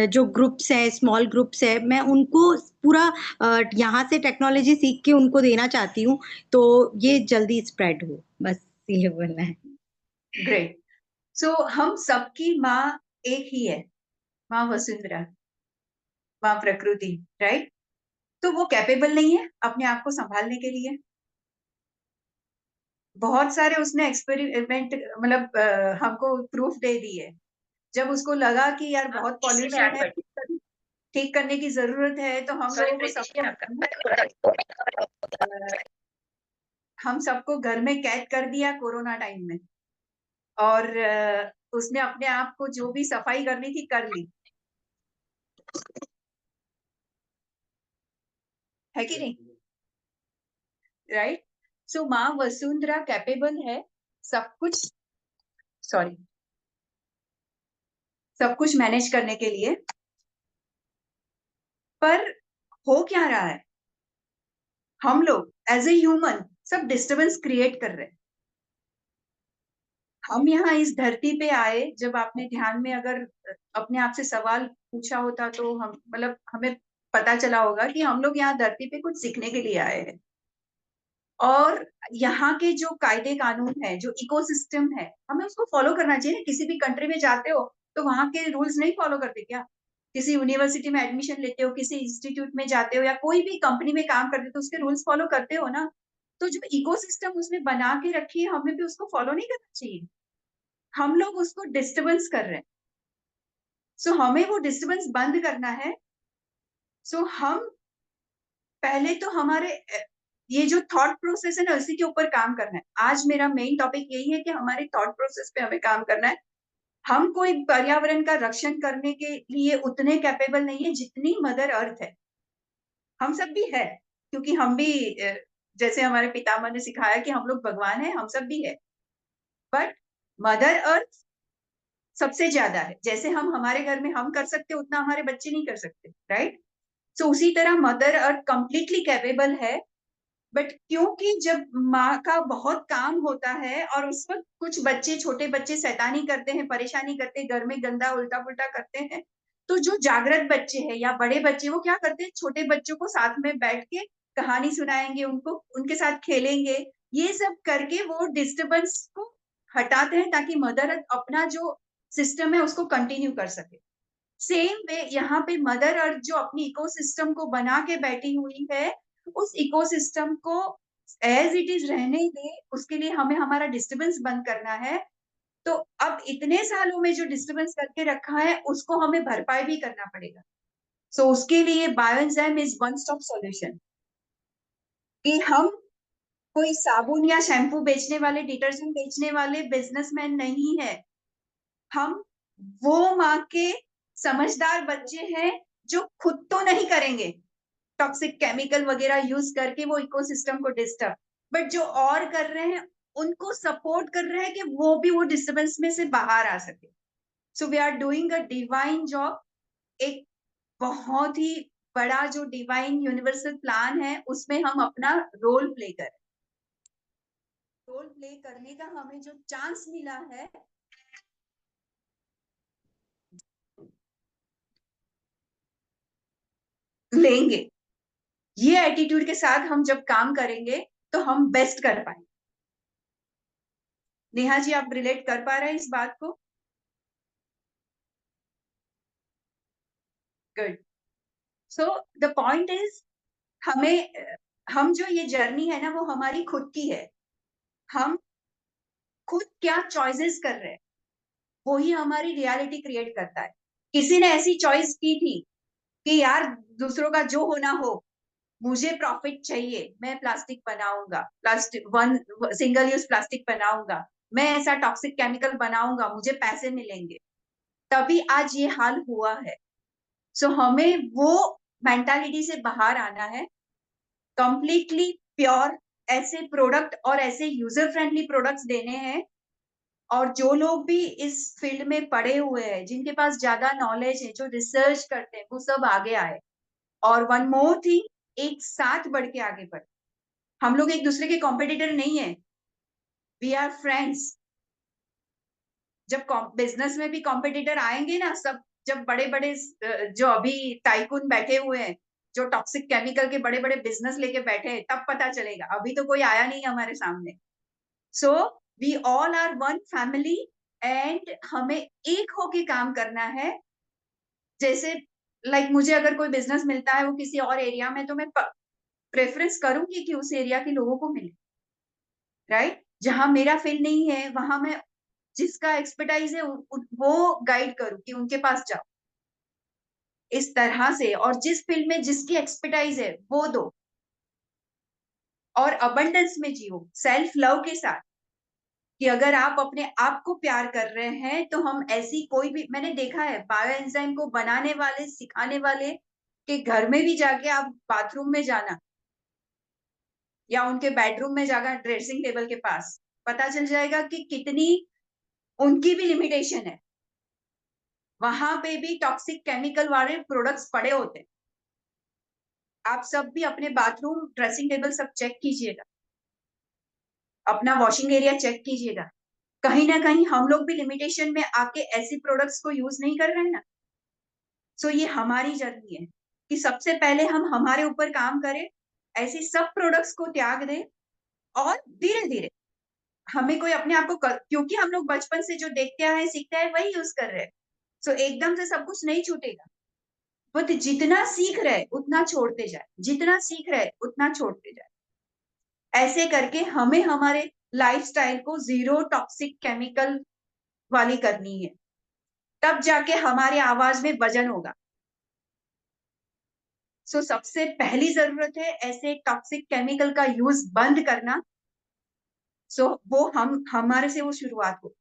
जो ग्रुप्स हैं, स्मॉल ग्रुप्स है, मैं उनको पूरा यहाँ से टेक्नोलॉजी सीख के उनको देना चाहती हूँ, तो ये जल्दी स्प्रेड हो, बस ये बोलना है। ग्रेट। सो हम सबकी माँ एक ही है, माँ वसुंधरा, माँ प्रकृति, राइट? तो वो कैपेबल नहीं है अपने आप को संभालने के लिए? बहुत सारे उसने एक्सपेरिमेंट मतलब हमको प्रूफ दे दी है। जब उसको लगा कि यार बहुत पॉल्यूशन है, ठीक करने की जरूरत है, तो हम लोगों को सबको हम सबको घर में कैद कर दिया कोरोना टाइम में। और उसने अपने आप को जो भी सफाई करनी थी कर ली, है कि नहीं? राइट। सो माँ वसुंधरा कैपेबल है सब कुछ, सॉरी, सब कुछ मैनेज करने के लिए। पर हो क्या रहा है, हम लोग एज ए ह्यूमन सब डिस्टरबेंस क्रिएट कर रहे हैं। हम यहाँ इस धरती पे आए, जब आपने ध्यान में अगर अपने आप से सवाल पूछा होता तो हम मतलब हमें पता चला होगा कि हम लोग यहाँ धरती पे कुछ सीखने के लिए आए हैं। और यहाँ के जो कायदे कानून है, जो इकोसिस्टम है, हमें उसको फॉलो करना चाहिए ना। किसी भी कंट्री में जाते हो तो वहां के रूल्स नहीं फॉलो करते क्या? किसी यूनिवर्सिटी में एडमिशन लेते हो, किसी इंस्टीट्यूट में जाते हो, या कोई भी कंपनी में काम करते हो तो उसके रूल्स फॉलो करते हो ना। तो जो इकोसिस्टम उसने बना के रखी है, हमें भी उसको फॉलो नहीं करना चाहिए। हम लोग उसको डिस्टर्बेंस कर रहे हैं। सो हमें वो डिस्टर्बेंस बंद करना है। सो हम पहले तो हमारे ये जो थॉट प्रोसेस है ना, उसी के ऊपर काम करना है। आज मेरा मेन टॉपिक यही है कि हमारे थॉट प्रोसेस पे हमें काम करना है। हम कोई पर्यावरण का रक्षण करने के लिए उतने कैपेबल नहीं है जितनी मदर अर्थ है। हम सब भी है, क्योंकि हम भी जैसे हमारे पितामह ने सिखाया कि हम लोग भगवान हैं, हम सब भी है। बट मदर अर्थ सबसे ज्यादा है। जैसे हम हमारे घर में हम कर सकते उतना हमारे बच्चे नहीं कर सकते, राइट? सो उसी तरह मदर अर्थ कंप्लीटली कैपेबल है। बट क्योंकि जब माँ का बहुत काम होता है और उस वक्त कुछ बच्चे, छोटे बच्चे शैतानी करते हैं, परेशानी करते हैं, घर में गंदा उल्टा पुल्टा करते हैं, तो जो जागृत बच्चे हैं या बड़े बच्चे, वो क्या करते हैं, छोटे बच्चों को साथ में बैठ के कहानी सुनाएंगे, उनको उनके साथ खेलेंगे। ये सब करके वो डिस्टरबेंस को हटाते हैं ताकि मदर अर्थ अपना जो सिस्टम है उसको कंटिन्यू कर सके। सेम वे यहाँ पे मदर अर्थ जो अपनी इकोसिस्टम को बना के बैठी हुई है, उस इकोसिस्टम को एज इट इज रहने दे, उसके लिए हमें हमारा डिस्टरबेंस बंद करना है। तो अब इतने सालों में जो डिस्टरबेंस करके रखा है उसको हमें भरपाई भी करना पड़ेगा। सो उसके लिए bioenzyme is one stop solution. कि हम कोई साबुन या शैम्पू बेचने वाले, डिटर्जेंट बेचने वाले बिजनेसमैन नहीं है। हम वो माँ के समझदार बच्चे हैं जो खुद तो नहीं करेंगे टॉक्सिक केमिकल वगैरह यूज करके वो इकोसिस्टम को डिस्टर्ब, बट जो और कर रहे हैं उनको सपोर्ट कर रहे हैं कि वो भी वो डिस्टर्बेंस में से बाहर आ सके। So we are doing a divine job. एक बहुत ही बड़ा जो डिवाइन यूनिवर्सल प्लान है उसमें हम अपना रोल प्ले करें। रोल प्ले करने का हमें जो चांस मिला है, लेंगे। ये एटीट्यूड के साथ हम जब काम करेंगे तो हम बेस्ट कर पाएंगे। नेहा जी, आप रिलेट कर पा रहे हैं इस बात को? Good. So the point is, हम जो ये जर्नी है ना वो हमारी खुद की है। हम खुद क्या चॉइसेस कर रहे हैं वो ही हमारी रियलिटी क्रिएट करता है। किसी ने ऐसी चॉइस की थी कि यार दूसरों का जो होना हो, मुझे प्रॉफिट चाहिए, मैं प्लास्टिक बनाऊंगा, plastic one single use plastic बनाऊंगा, मैं ऐसा टॉक्सिक केमिकल बनाऊंगा, मुझे पैसे मिलेंगे, तभी आज ये हाल हुआ है। सो हमें वो मेंटालिटी से बाहर आना है, कंप्लीटली प्योर ऐसे प्रोडक्ट और ऐसे यूजर फ्रेंडली प्रोडक्ट्स देने हैं। और जो लोग भी इस फील्ड में पढ़े हुए हैं, जिनके पास ज्यादा नॉलेज है, जो रिसर्च करते हैं, वो सब आगे आए। और वन मोर थिंग, एक साथ बढ़ के आगे बढ़े। हम लोग एक दूसरे के कॉम्पिटिटर नहीं है, वी आर फ्रेंड्स। जब बिजनेस में भी कॉम्पिटिटर आएंगे ना सब, जब बड़े बड़े जो अभी टाइकून बैठे हुए हैं, जो टॉक्सिक केमिकल के बड़े बड़े बिजनेस लेके बैठे हैं, तब पता चलेगा। अभी तो कोई आया नहीं हमारे सामने। So we all are one family and हमें एक होके काम करना है। जैसे मुझे अगर कोई बिजनेस मिलता है वो किसी और एरिया में, तो मैं प्रेफरेंस करूंगी कि उस एरिया के लोगों को मिले, राइट? जहां मेरा फील्ड नहीं है वहां मैं जिसका एक्सपर्टाइज है वो गाइड करूं कि उनके पास जाओ, इस तरह से। और जिस फील्ड में जिसकी एक्सपर्टाइज है वो दो, और अबंडेंस में जियो सेल्फ लव के साथ, कि अगर आप अपने आप को प्यार कर रहे हैं तो हम ऐसी कोई भी, मैंने देखा है बायो एंजाइम को बनाने वाले सिखाने वाले के घर में भी जाके आप बाथरूम में जाना या उनके बेडरूम में जाकर ड्रेसिंग टेबल के पास, पता चल जाएगा कि कितनी उनकी भी लिमिटेशन है। वहां पे भी टॉक्सिक केमिकल वाले प्रोडक्ट्स पड़े होते हैं। आप सब भी अपने बाथरूम ड्रेसिंग टेबल सब चेक कीजिएगा, अपना वॉशिंग एरिया चेक कीजिएगा। कहीं ना कहीं हम लोग भी लिमिटेशन में आके ऐसी प्रोडक्ट्स को यूज नहीं कर रहे हैं ना। सो ये हमारी जर्नी है कि सबसे पहले हम हमारे ऊपर काम करें, ऐसी सब प्रोडक्ट्स को त्याग दें, और धीरे धीरे हमें कोई अपने आप को क्योंकि हम लोग बचपन से जो देखते आए सीखते आए वही यूज कर रहे हैं। सो एकदम से सब कुछ नहीं छूटेगा, बट जितना सीख रहे उतना छोड़ते जाए, जितना सीख रहे उतना छोड़ते जाए। ऐसे करके हमें हमारे लाइफस्टाइल को जीरो टॉक्सिक केमिकल वाली करनी है, तब जाके हमारे आवाज में वजन होगा। सो सबसे पहली जरूरत है ऐसे टॉक्सिक केमिकल का यूज बंद करना। सो वो हमारे से वो शुरुआत हो,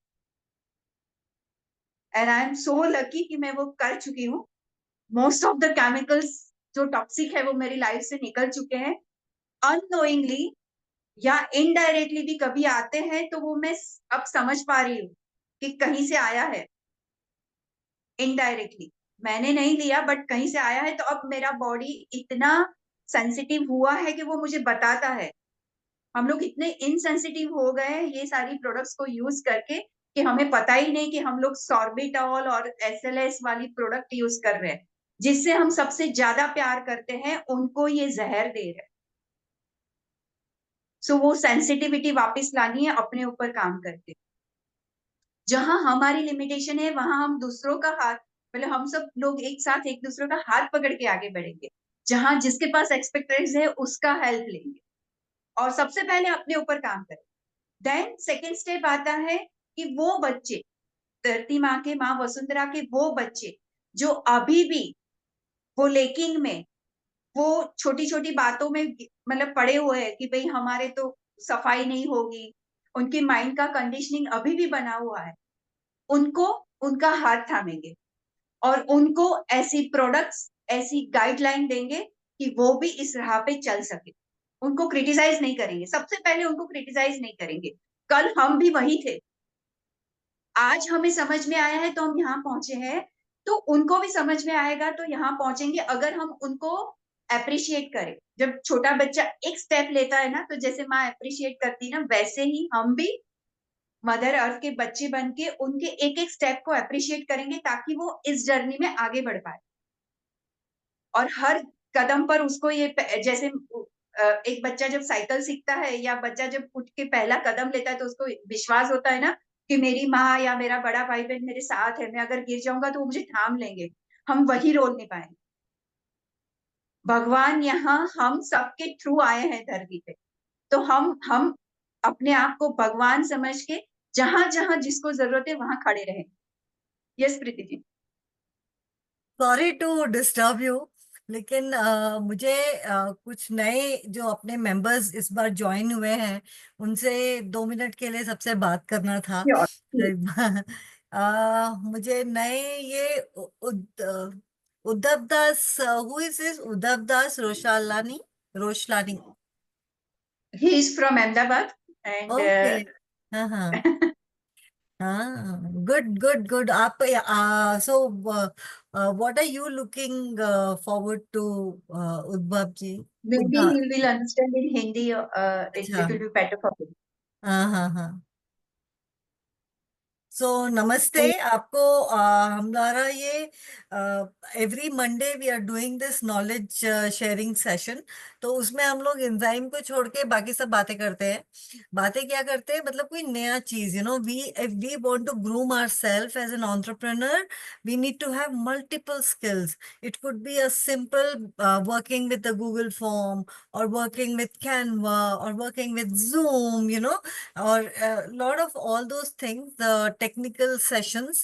and I am so lucky कि मैं वो कर चुकी हूँ। मोस्ट ऑफ द केमिकल्स जो टॉक्सिक है वो मेरी लाइफ से निकल चुके हैं। अननोइंगली या इनडायरेक्टली भी कभी आते हैं तो वो मैं अब समझ पा रही हूँ कि कहीं से आया है। इनडायरेक्टली मैंने नहीं लिया बट कहीं से आया है, तो अब मेरा बॉडी इतना सेंसिटिव हुआ है कि वो मुझे बताता है। हम लोग इतने इनसेंसिटिव हो गए हैं ये सारी प्रोडक्ट्स को यूज करके कि हमें पता ही नहीं कि हम लोग सॉर्बिटॉल और एसएलएस वाली प्रोडक्ट यूज कर रहे हैं, जिससे हम सबसे ज्यादा प्यार करते हैं उनको ये जहर दे रहे हैं। सो वो सेंसिटिविटी वापस लानी है अपने ऊपर काम करके। जहां हमारी लिमिटेशन है वहां हम दूसरों का हाथ, मतलब हम सब लोग एक साथ एक दूसरे का हाथ पकड़ के आगे बढ़ेंगे। जहां जिसके पास एक्सपेक्टेड है उसका हेल्प लेंगे, और सबसे पहले अपने ऊपर काम करें। देन सेकेंड स्टेप आता है कि वो बच्चे, धरती माँ के, माँ वसुंधरा के वो बच्चे जो अभी भी वो लेकिन में, वो छोटी छोटी बातों में मतलब पड़े हुए हैं कि भाई हमारे तो सफाई नहीं होगी, उनकी माइंड का कंडीशनिंग अभी भी बना हुआ है, उनको उनका हाथ थामेंगे और उनको ऐसी प्रोडक्ट्स, ऐसी गाइडलाइन देंगे कि वो भी इस राह पे चल सके। उनको क्रिटिसाइज नहीं करेंगे, सबसे पहले उनको क्रिटिसाइज नहीं करेंगे। कल हम भी वही थे, आज हमें समझ में आया है तो हम यहाँ पहुंचे हैं, तो उनको भी समझ में आएगा तो यहाँ पहुंचेंगे अगर हम उनको अप्रिशिएट करें। जब छोटा बच्चा एक स्टेप लेता है ना, तो जैसे माँ अप्रिशिएट करती है ना, वैसे ही हम भी मदर अर्थ के बच्चे बन के उनके एक एक स्टेप को अप्रिशिएट करेंगे ताकि वो इस जर्नी में आगे बढ़ पाए। और हर कदम पर उसको ये जैसे एक बच्चा जब साइकिल सीखता है या बच्चा जब उठ के पहला कदम लेता है तो उसको विश्वास होता है ना कि मेरी माँ या मेरा बड़ा भाई बहन मेरे साथ है, मैं अगर गिर जाऊंगा तो वो मुझे थाम लेंगे। हम वही रोल निभाएंगे। भगवान यहाँ हम सबके थ्रू आए हैं धरती पे, तो हम अपने आप को भगवान समझ के जहां जहां जिसको जरूरत है वहां खड़े रहें। Yes Preeti ji. Sorry to disturb you, लेकिन मुझे कुछ नए जो अपने मेंबर्स इस बार ज्वाइन हुए हैं उनसे 2 मिनट के लिए सबसे बात करना था। मुझे नए ये Uddhav Das, who is this Uddhav Das Roshlani? He is from Ahmedabad okay. And हाँ हाँ हाँ, गुड गुड गुड। आप so what are you looking forward to, Udbhav ji? maybe उद्भव, he will understand in Hindi. It अच्छा, will be better for him. हाँ हाँ हाँ। सो नमस्ते आपको। हमारा ये every Monday we are doing this knowledge sharing session. तो उसमें हम लोग एंजाइम को छोड़ के बाकी सब बातें करते हैं। बातें क्या करते हैं, मतलब कोई नया चीज, we if we want to groom ourselves as an entrepreneur, we need to have multiple skills. It could be a simple working with the Google form, or working with Canva, or working with Zoom, or a lot of all those things, the technical sessions,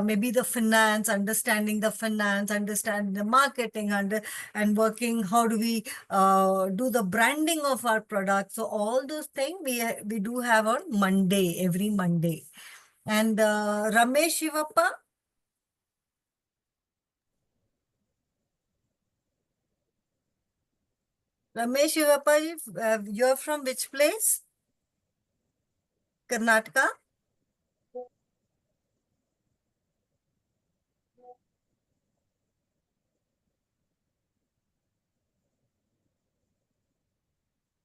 maybe the finance, understanding the finance, understanding the marketing, and working, how do we do the branding of our products. So all those things we do have on Monday, every Monday. And Ramesh Shivappa. Ramesh Shivappa, you're from which place? Karnataka?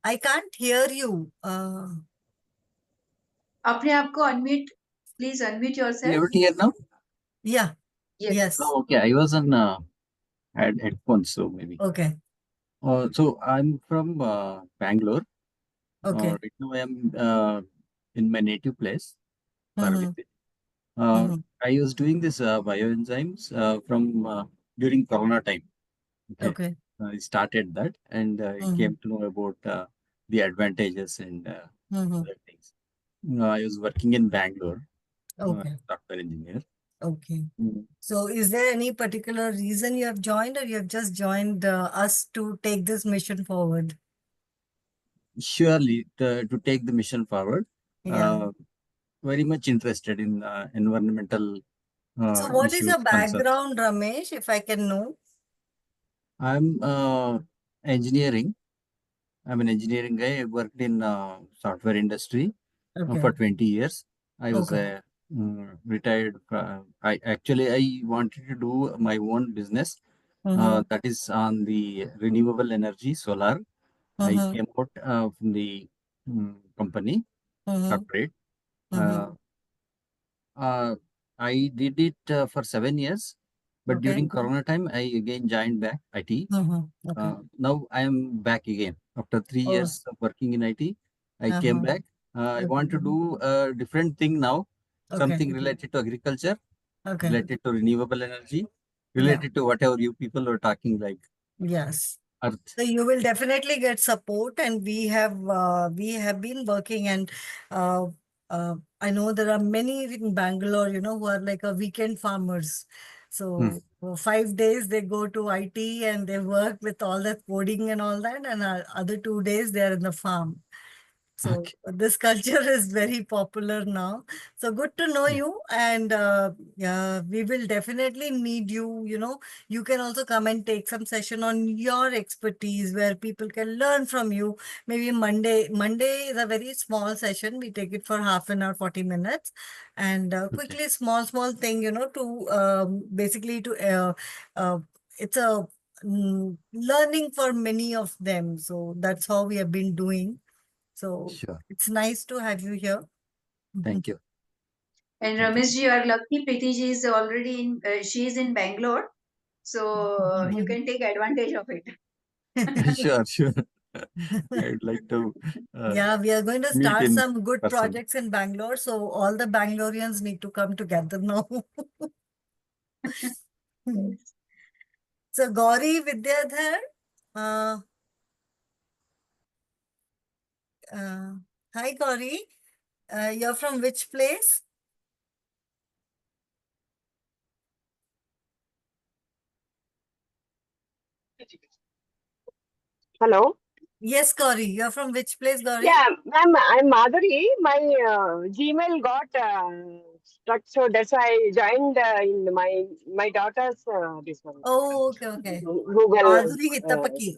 I can't hear you. अपने आप को unmute, please unmute You yourself. able to hear now? Yeah. Yes. Yes. Oh, okay. I was on had headphones, so maybe. Okay. So I'm from Bangalore. Okay. Right now I am in my native place, Mhm. Parvati. Mhm. I was doing this bioenzymes from during Corona time. Okay. Okay. I started that, and I Mhm. came to know about the advantages and Mhm. other things. I was working in Bangalore, Okay. software engineer. Okay. Mm. So is there any particular reason you have joined, or you have just joined us to take this mission forward? Surely to take the mission forward. Yeah. Very much interested in environmental So what is issues, your concerns. background, Ramesh, if I can know? I'm engineering. I'm an engineering guy. I worked in software industry Okay. for 20 years. I was Okay. retired. I wanted to do my own business. Mhm. That is on the renewable energy, solar. I Mhm. came out from the company, Mhm. corporate. Mhm. Uh, I did it for 7 years, but Okay. during Corona time, I again joined back IT. Mhm. Okay. Now I am back again after 3 Oh. years of working in IT. I came Uh-huh. back. I Okay. want to do a different thing now, Okay. something related to agriculture, Okay. related to renewable energy, Yeah. related to whatever you people are talking like Yes. earth. So you will definitely get support, and we have been working, and uh, I know there are many in Bangalore, who are like a weekend farmers. Hmm. So for 5 days they go to IT and they work with all that coding and all that, and other 2 days they are in the farm. So Okay. this culture is very popular now. So good to know Yeah. you, and we will definitely need you. You can also come and take some session on your expertise where people can learn from you. Maybe Monday. Monday is a very small session. We take it for half an hour, 40 minutes, and Okay. quickly small thing, to basically to it's a learning for many of them. So that's how we have been doing. So Sure. it's nice to have you here. Thank you. And Thank you. Ramesh ji, you are lucky. Preeti ji is already in. She is in Bangalore, so you can take advantage of it. Sure, sure. I would like to Yeah, we are going to meet start in some good person. projects in Bangalore. So all the Bangaloreans need to come together now. Yes. So Gauri Vidyadhar, uh, uh, hi Gauri, you're from which place? Hello. Yes, Gauri, you're from which place, Gauri? Yeah, ma'am, I'm Madhuri. My Gmail got stuck, so that's why I joined in my daughter's this one. Oh, okay. Google. Madhuri Hittapaki.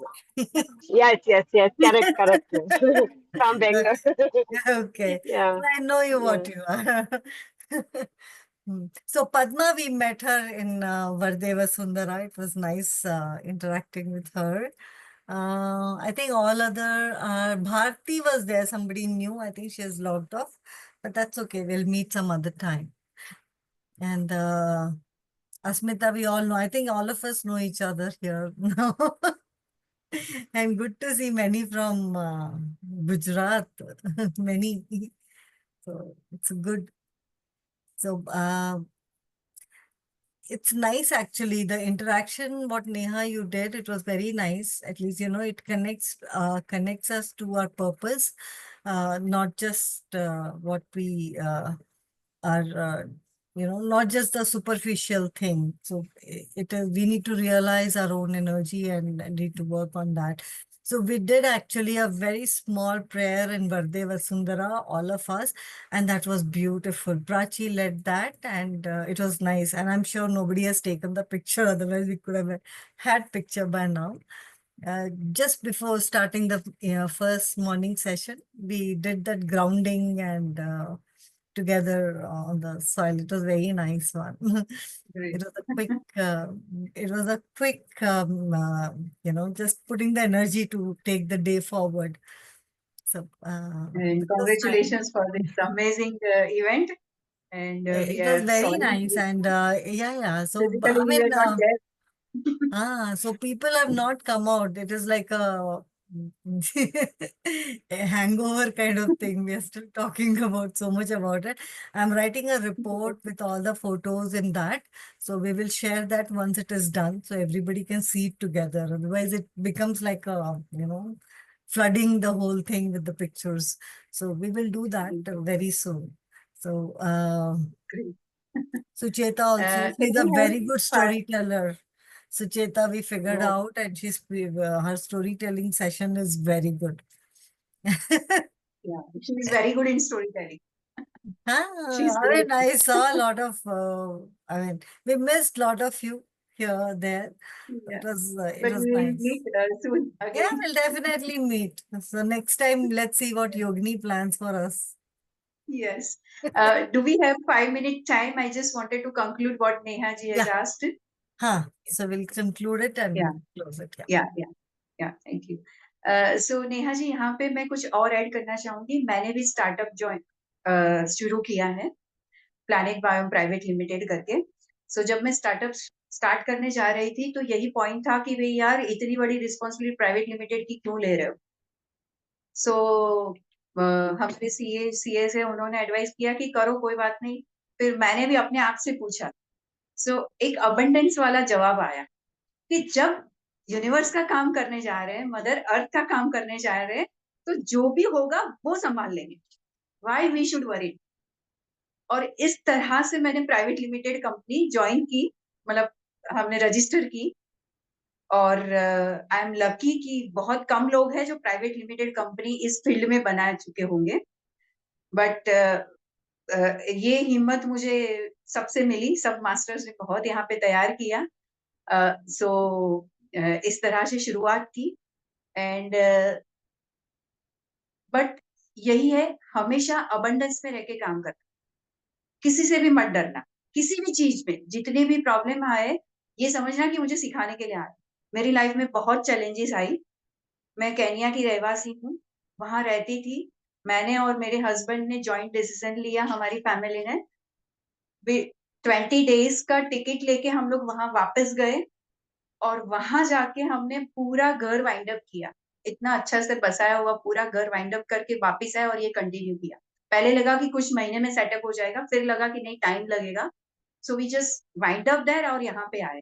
Yes, correct. From Bangalore. Okay. Yeah, I know you what yeah. you are. So Padma, we met her in Vardeva Sundara. It was nice interacting with her. I think all other Bharti was there, somebody new. I think she has logged off, but that's okay. We'll meet some other time. And Asmita, we all know, I think all of us know each other here now. And good to see many from Gujarat, many. So it's good. So it's nice actually, the interaction what Neha you did, it was very nice. At least it connects us to our purpose, not just what we are not just the superficial thing. So it is, we need to realize our own energy and need to work on that. So we did actually a very small prayer in Vande Vasundhara, all of us, and that was beautiful. Prachi led that, and it was nice. And I'm sure nobody has taken the picture, otherwise we could have had picture by now. Just before starting the first morning session, we did that grounding and together on the soil. It was very nice one. Great. It was a quick, just putting the energy to take the day forward. So, And it was congratulations for this amazing event. And we it was are very sorry. nice. And yeah. So, Physically, I we were mean, not there. so people have not come out. It is like a hangover kind of thing. We are still talking about so much about it. I'm writing a report with all the photos in that. So we will share that once it is done, so everybody can see it together. Otherwise, it becomes like flooding the whole thing with the pictures. So we will do that very soon. So Great. Sucheta also, So she's we a have very good 5 storyteller. Sucheta, we figured Oh, out, and her storytelling session is very good. yeah, she is very good in storytelling. She's I mean, great. I saw a lot of, we missed a lot of you here, there. Yeah. It was But we will nice. meet soon Yeah, again. we'll definitely meet. So next time, let's see what Yogini plans for us. Yes. Do we have 5 minute time? I just wanted to conclude what Neha ji has Yeah. asked. So we'll conclude it and Yeah. close it. Yeah. Yeah. Thank you. So Neha ji, यहाँ पे मैं कुछ और add करना चाहूंगी. मैंने भी startup शुरू किया है, प्लैनेट बायो प्राइवेट लिमिटेड करके. सो जब मैं स्टार्टअप स्टार्ट करने जा रही थी, तो यही पॉइंट था कि भाई यार, इतनी बड़ी रिस्पॉन्सिबिलिटी प्राइवेट लिमिटेड की क्यों ले रहे हो. सो हमने सीए से उन्होंने एडवाइस किया कि करो, कोई बात नहीं. फिर मैंने भी अपने आप से पूछा. सो एक अबंडेंस वाला जवाब आया कि जब यूनिवर्स का काम करने जा रहे हैं, मदर अर्थ का काम करने जा रहे हैं, तो जो भी होगा वो संभाल लेंगे. Why we should worry. और इस तरह से मैंने प्राइवेट लिमिटेड कंपनी ज्वाइन की, मतलब हमने रजिस्टर की. और आई एम लकी कि बहुत कम लोग हैं जो प्राइवेट लिमिटेड कंपनी इस फील्ड में बना चुके होंगे. बट ये हिम्मत मुझे सबसे मिली. सब मास्टर्स ने बहुत यहाँ पे तैयार किया. सो इस तरह से शुरुआत की. एंड बट यही है, हमेशा अबंडेंस में रह के काम करना. किसी से भी मत डरना, किसी भी चीज में जितने भी प्रॉब्लम आए, ये समझना कि मुझे सिखाने के लिए आए. मेरी लाइफ में बहुत चैलेंजेस आई. मैं केन्या की रहवासी हूँ, वहां रहती थी. मैंने और मेरे हस्बैंड ने जॉइंट डिसीजन लिया, हमारी फैमिली ने. 20 डेज का टिकट लेके हम लोग वहां वापस गए, और वहां जाके हमने पूरा घर वाइंड अप किया. इतना अच्छा से बसाया हुआ पूरा घर वाइंड अप करके वापस आए और ये कंटिन्यू किया. पहले लगा कि कुछ महीने में सेटअप हो जाएगा, फिर लगा कि नहीं, टाइम लगेगा. So we just wind up there और यहाँ पे आए.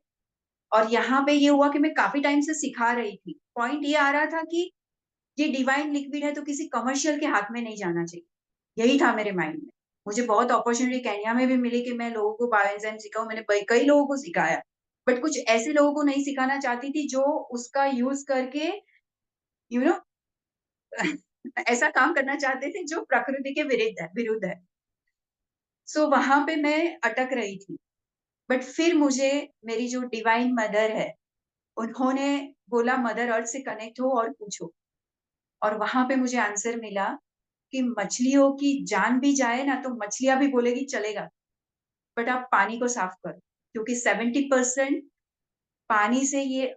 और यहाँ पे ये हुआ कि मैं काफी टाइम से सिखा रही थी. पॉइंट ये आ रहा था कि ये डिवाइन लिक्विड है, तो किसी कमर्शियल के हाथ में नहीं जाना चाहिए. यही था मेरे माइंड में. मुझे बहुत अपॉर्चुनिटी केन्या में भी मिली कि मैं लोगों को बायोएंजाइम सिखाऊं. मैंने कई लोगों को सिखाया, बट कुछ ऐसे लोगों को नहीं सिखाना चाहती थी जो उसका यूज करके ऐसा काम करना चाहते थे जो प्रकृति के विरुद्ध है. सो वहां पे मैं अटक रही थी. बट फिर मुझे मेरी जो डिवाइन मदर है, उन्होंने बोला मदर अर्थ से कनेक्ट हो और पूछो. और वहां पे मुझे आंसर मिला कि मछलियों की जान भी जाए ना, तो मछलियां भी बोलेगी चलेगा, बट आप पानी को साफ करो. क्योंकि 70% पानी से ये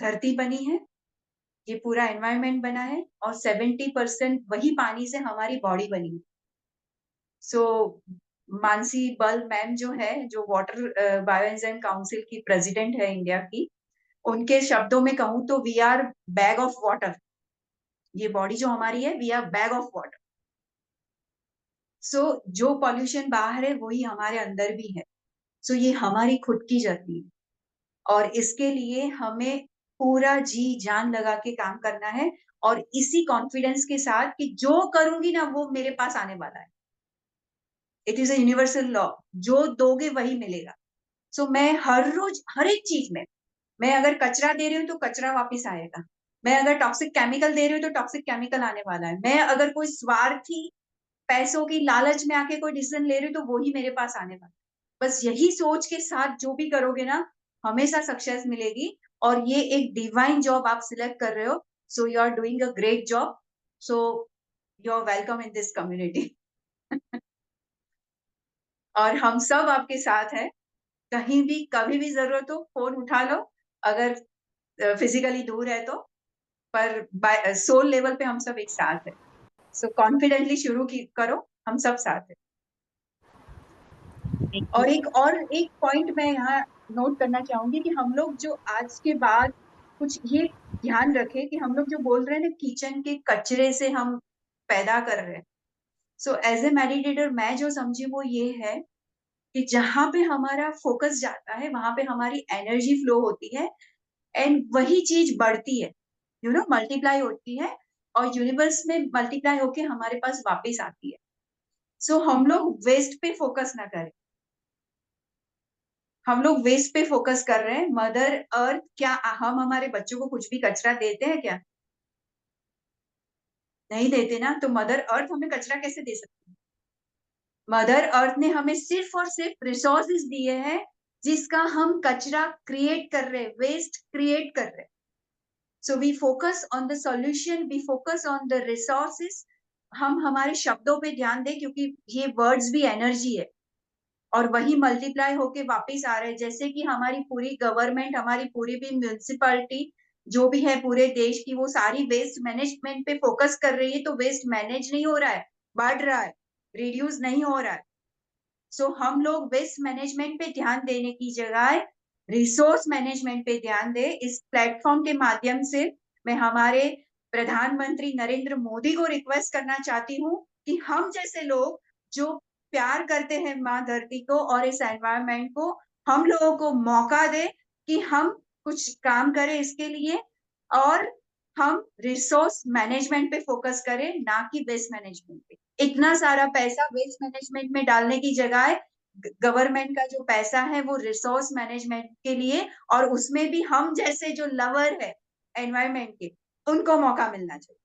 धरती बनी है, ये पूरा एनवायरनमेंट बना है, और 70% वही पानी से हमारी बॉडी बनी है. सो मानसी बल मैम जो है, जो वाटर बायोएंजाइम काउंसिल की प्रेसिडेंट है इंडिया की, उनके शब्दों में कहूँ तो we are bag of water. ये बॉडी जो हमारी है, we are bag of water. So जो पॉल्यूशन बाहर है वही हमारे अंदर भी है। सो ये हमारी खुद की जर्नी है, और इसके लिए हमें पूरा जी जान लगा के काम करना है, और इसी कॉन्फिडेंस के साथ कि जो करूंगी ना वो मेरे पास आने वाला है। It is a universal law, जो दोगे वही मिलेगा। सो मैं हर रोज हर एक चीज में, मैं अगर कचरा दे रही हूँ तो कचरा वापस आएगा, मैं अगर टॉक्सिक केमिकल दे रही हूँ तो टॉक्सिक केमिकल आने वाला है, मैं अगर कोई स्वार्थी पैसों की लालच में आके कोई डिसीजन ले रही हूँ तो वही मेरे पास आने वाला है। बस यही सोच के साथ जो भी करोगे ना, हमेशा सक्सेस मिलेगी। और ये एक डिवाइन जॉब आप सिलेक्ट कर रहे हो, so you are doing a great job. So you are welcome in this community. और हम सब आपके साथ हैं, कहीं भी कभी भी जरूरत हो फोन उठा लो, अगर फिजिकली दूर है तो, पर सोल लेवल पे हम सब एक साथ है। सो कॉन्फिडेंटली शुरू करो, हम सब साथ है। और एक पॉइंट मैं यहाँ नोट करना चाहूंगी कि हम लोग जो आज के बाद कुछ ये ध्यान रखें कि हम लोग जो बोल रहे हैं ना, किचन के कचरे से हम पैदा कर रहे हैं। सो एज ए मेडिटेटर मैं जो समझी वो ये है कि जहां पे हमारा फोकस जाता है वहां पे हमारी एनर्जी फ्लो होती है, एंड वही चीज बढ़ती है, यू नो, मल्टीप्लाई होती है, और यूनिवर्स में मल्टीप्लाई होके हमारे पास वापस आती है। सो हम लोग वेस्ट पे फोकस ना करें, हम लोग वेस्ट पे फोकस कर रहे हैं। मदर अर्थ, क्या हम हमारे बच्चों को कुछ भी कचरा देते हैं क्या? नहीं देते ना, तो मदर अर्थ हमें कचरा कैसे दे सकती है? मदर अर्थ ने हमें सिर्फ और सिर्फ रिसोर्सेज दिए हैं जिसका हम कचरा क्रिएट कर रहे हैं, वेस्ट क्रिएट कर रहे हैं। So we focus on the solution, we focus on the resources. हम हमारे शब्दों पे ध्यान दें, क्योंकि ये वर्ड्स भी एनर्जी है और वही मल्टीप्लाई होके वापस आ रहे हैं। जैसे कि हमारी पूरी गवर्नमेंट, हमारी पूरी भी म्यूनिसिपैलिटी जो भी है पूरे देश की, वो सारी वेस्ट मैनेजमेंट पे फोकस कर रही है, तो वेस्ट मैनेज नहीं हो रहा है, बढ़ रहा है, रिड्यूस नहीं हो रहा है। सो हम लोग वेस्ट मैनेजमेंट पे ध्यान देने की जगह रिसोर्स मैनेजमेंट पे ध्यान दें। इस प्लेटफॉर्म के माध्यम से मैं हमारे प्रधानमंत्री नरेंद्र मोदी को रिक्वेस्ट करना चाहती हूँ कि हम जैसे लोग जो प्यार करते हैं माँ धरती को और इस एनवायरनमेंट को, हम लोगों को मौका दे कि हम कुछ काम करें इसके लिए, और हम रिसोर्स मैनेजमेंट पे फोकस करें, ना कि वेस्ट मैनेजमेंट पे। इतना सारा पैसा वेस्ट मैनेजमेंट में डालने की जगह गवर्नमेंट का जो पैसा है वो रिसोर्स मैनेजमेंट के लिए, और उसमें भी हम जैसे जो लवर है एनवायरनमेंट के, उनको मौका मिलना चाहिए।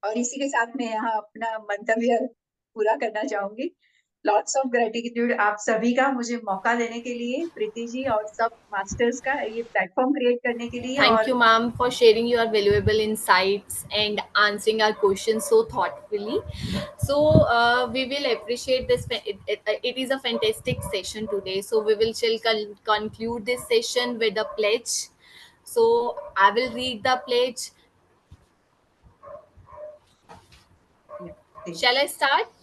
और इसी के साथ मैं यहाँ अपना मंतव्य पूरा करना चाहूंगी। लॉट्स ऑफ ग्रेटिट्यूड आप सभी का, मुझे मौका देने के लिए, प्रीति जी और सब मास्टर्स का, ये प्लेटफॉर्म क्रिएट करने के लिए। Thank और you, ma'am, for sharing your valuable insights and answering our questions so thoughtfully. So, we will appreciate this. It is a fantastic session today. So, we will shall conclude this session with a pledge. So, I will read the pledge. Shall I start?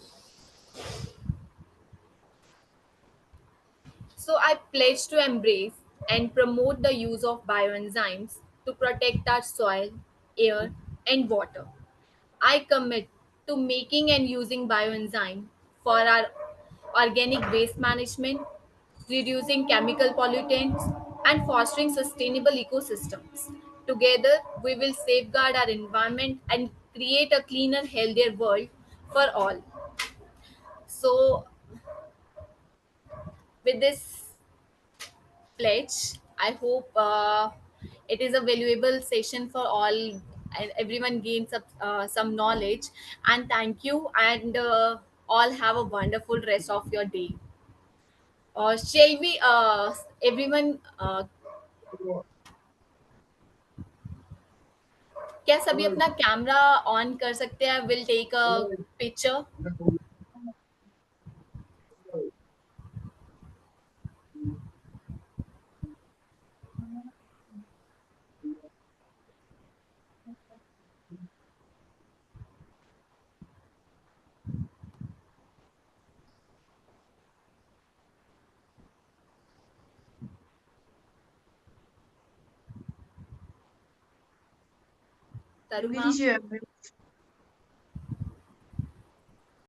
So, I pledge to embrace and promote the use of bioenzymes to protect our soil, air, and water. I commit to making and using bioenzyme for our organic waste management, reducing chemical pollutants, and fostering sustainable ecosystems. Together, we will safeguard our environment and create a cleaner, healthier world for all. So, with this pledge, I hope it is a valuable session for all, and everyone gains some knowledge. And thank you, and all have a wonderful rest of your day. Shall we, everyone, क्या सभी अपना camera on कर सकते हैं? Will take a picture. Karuma, Yogish,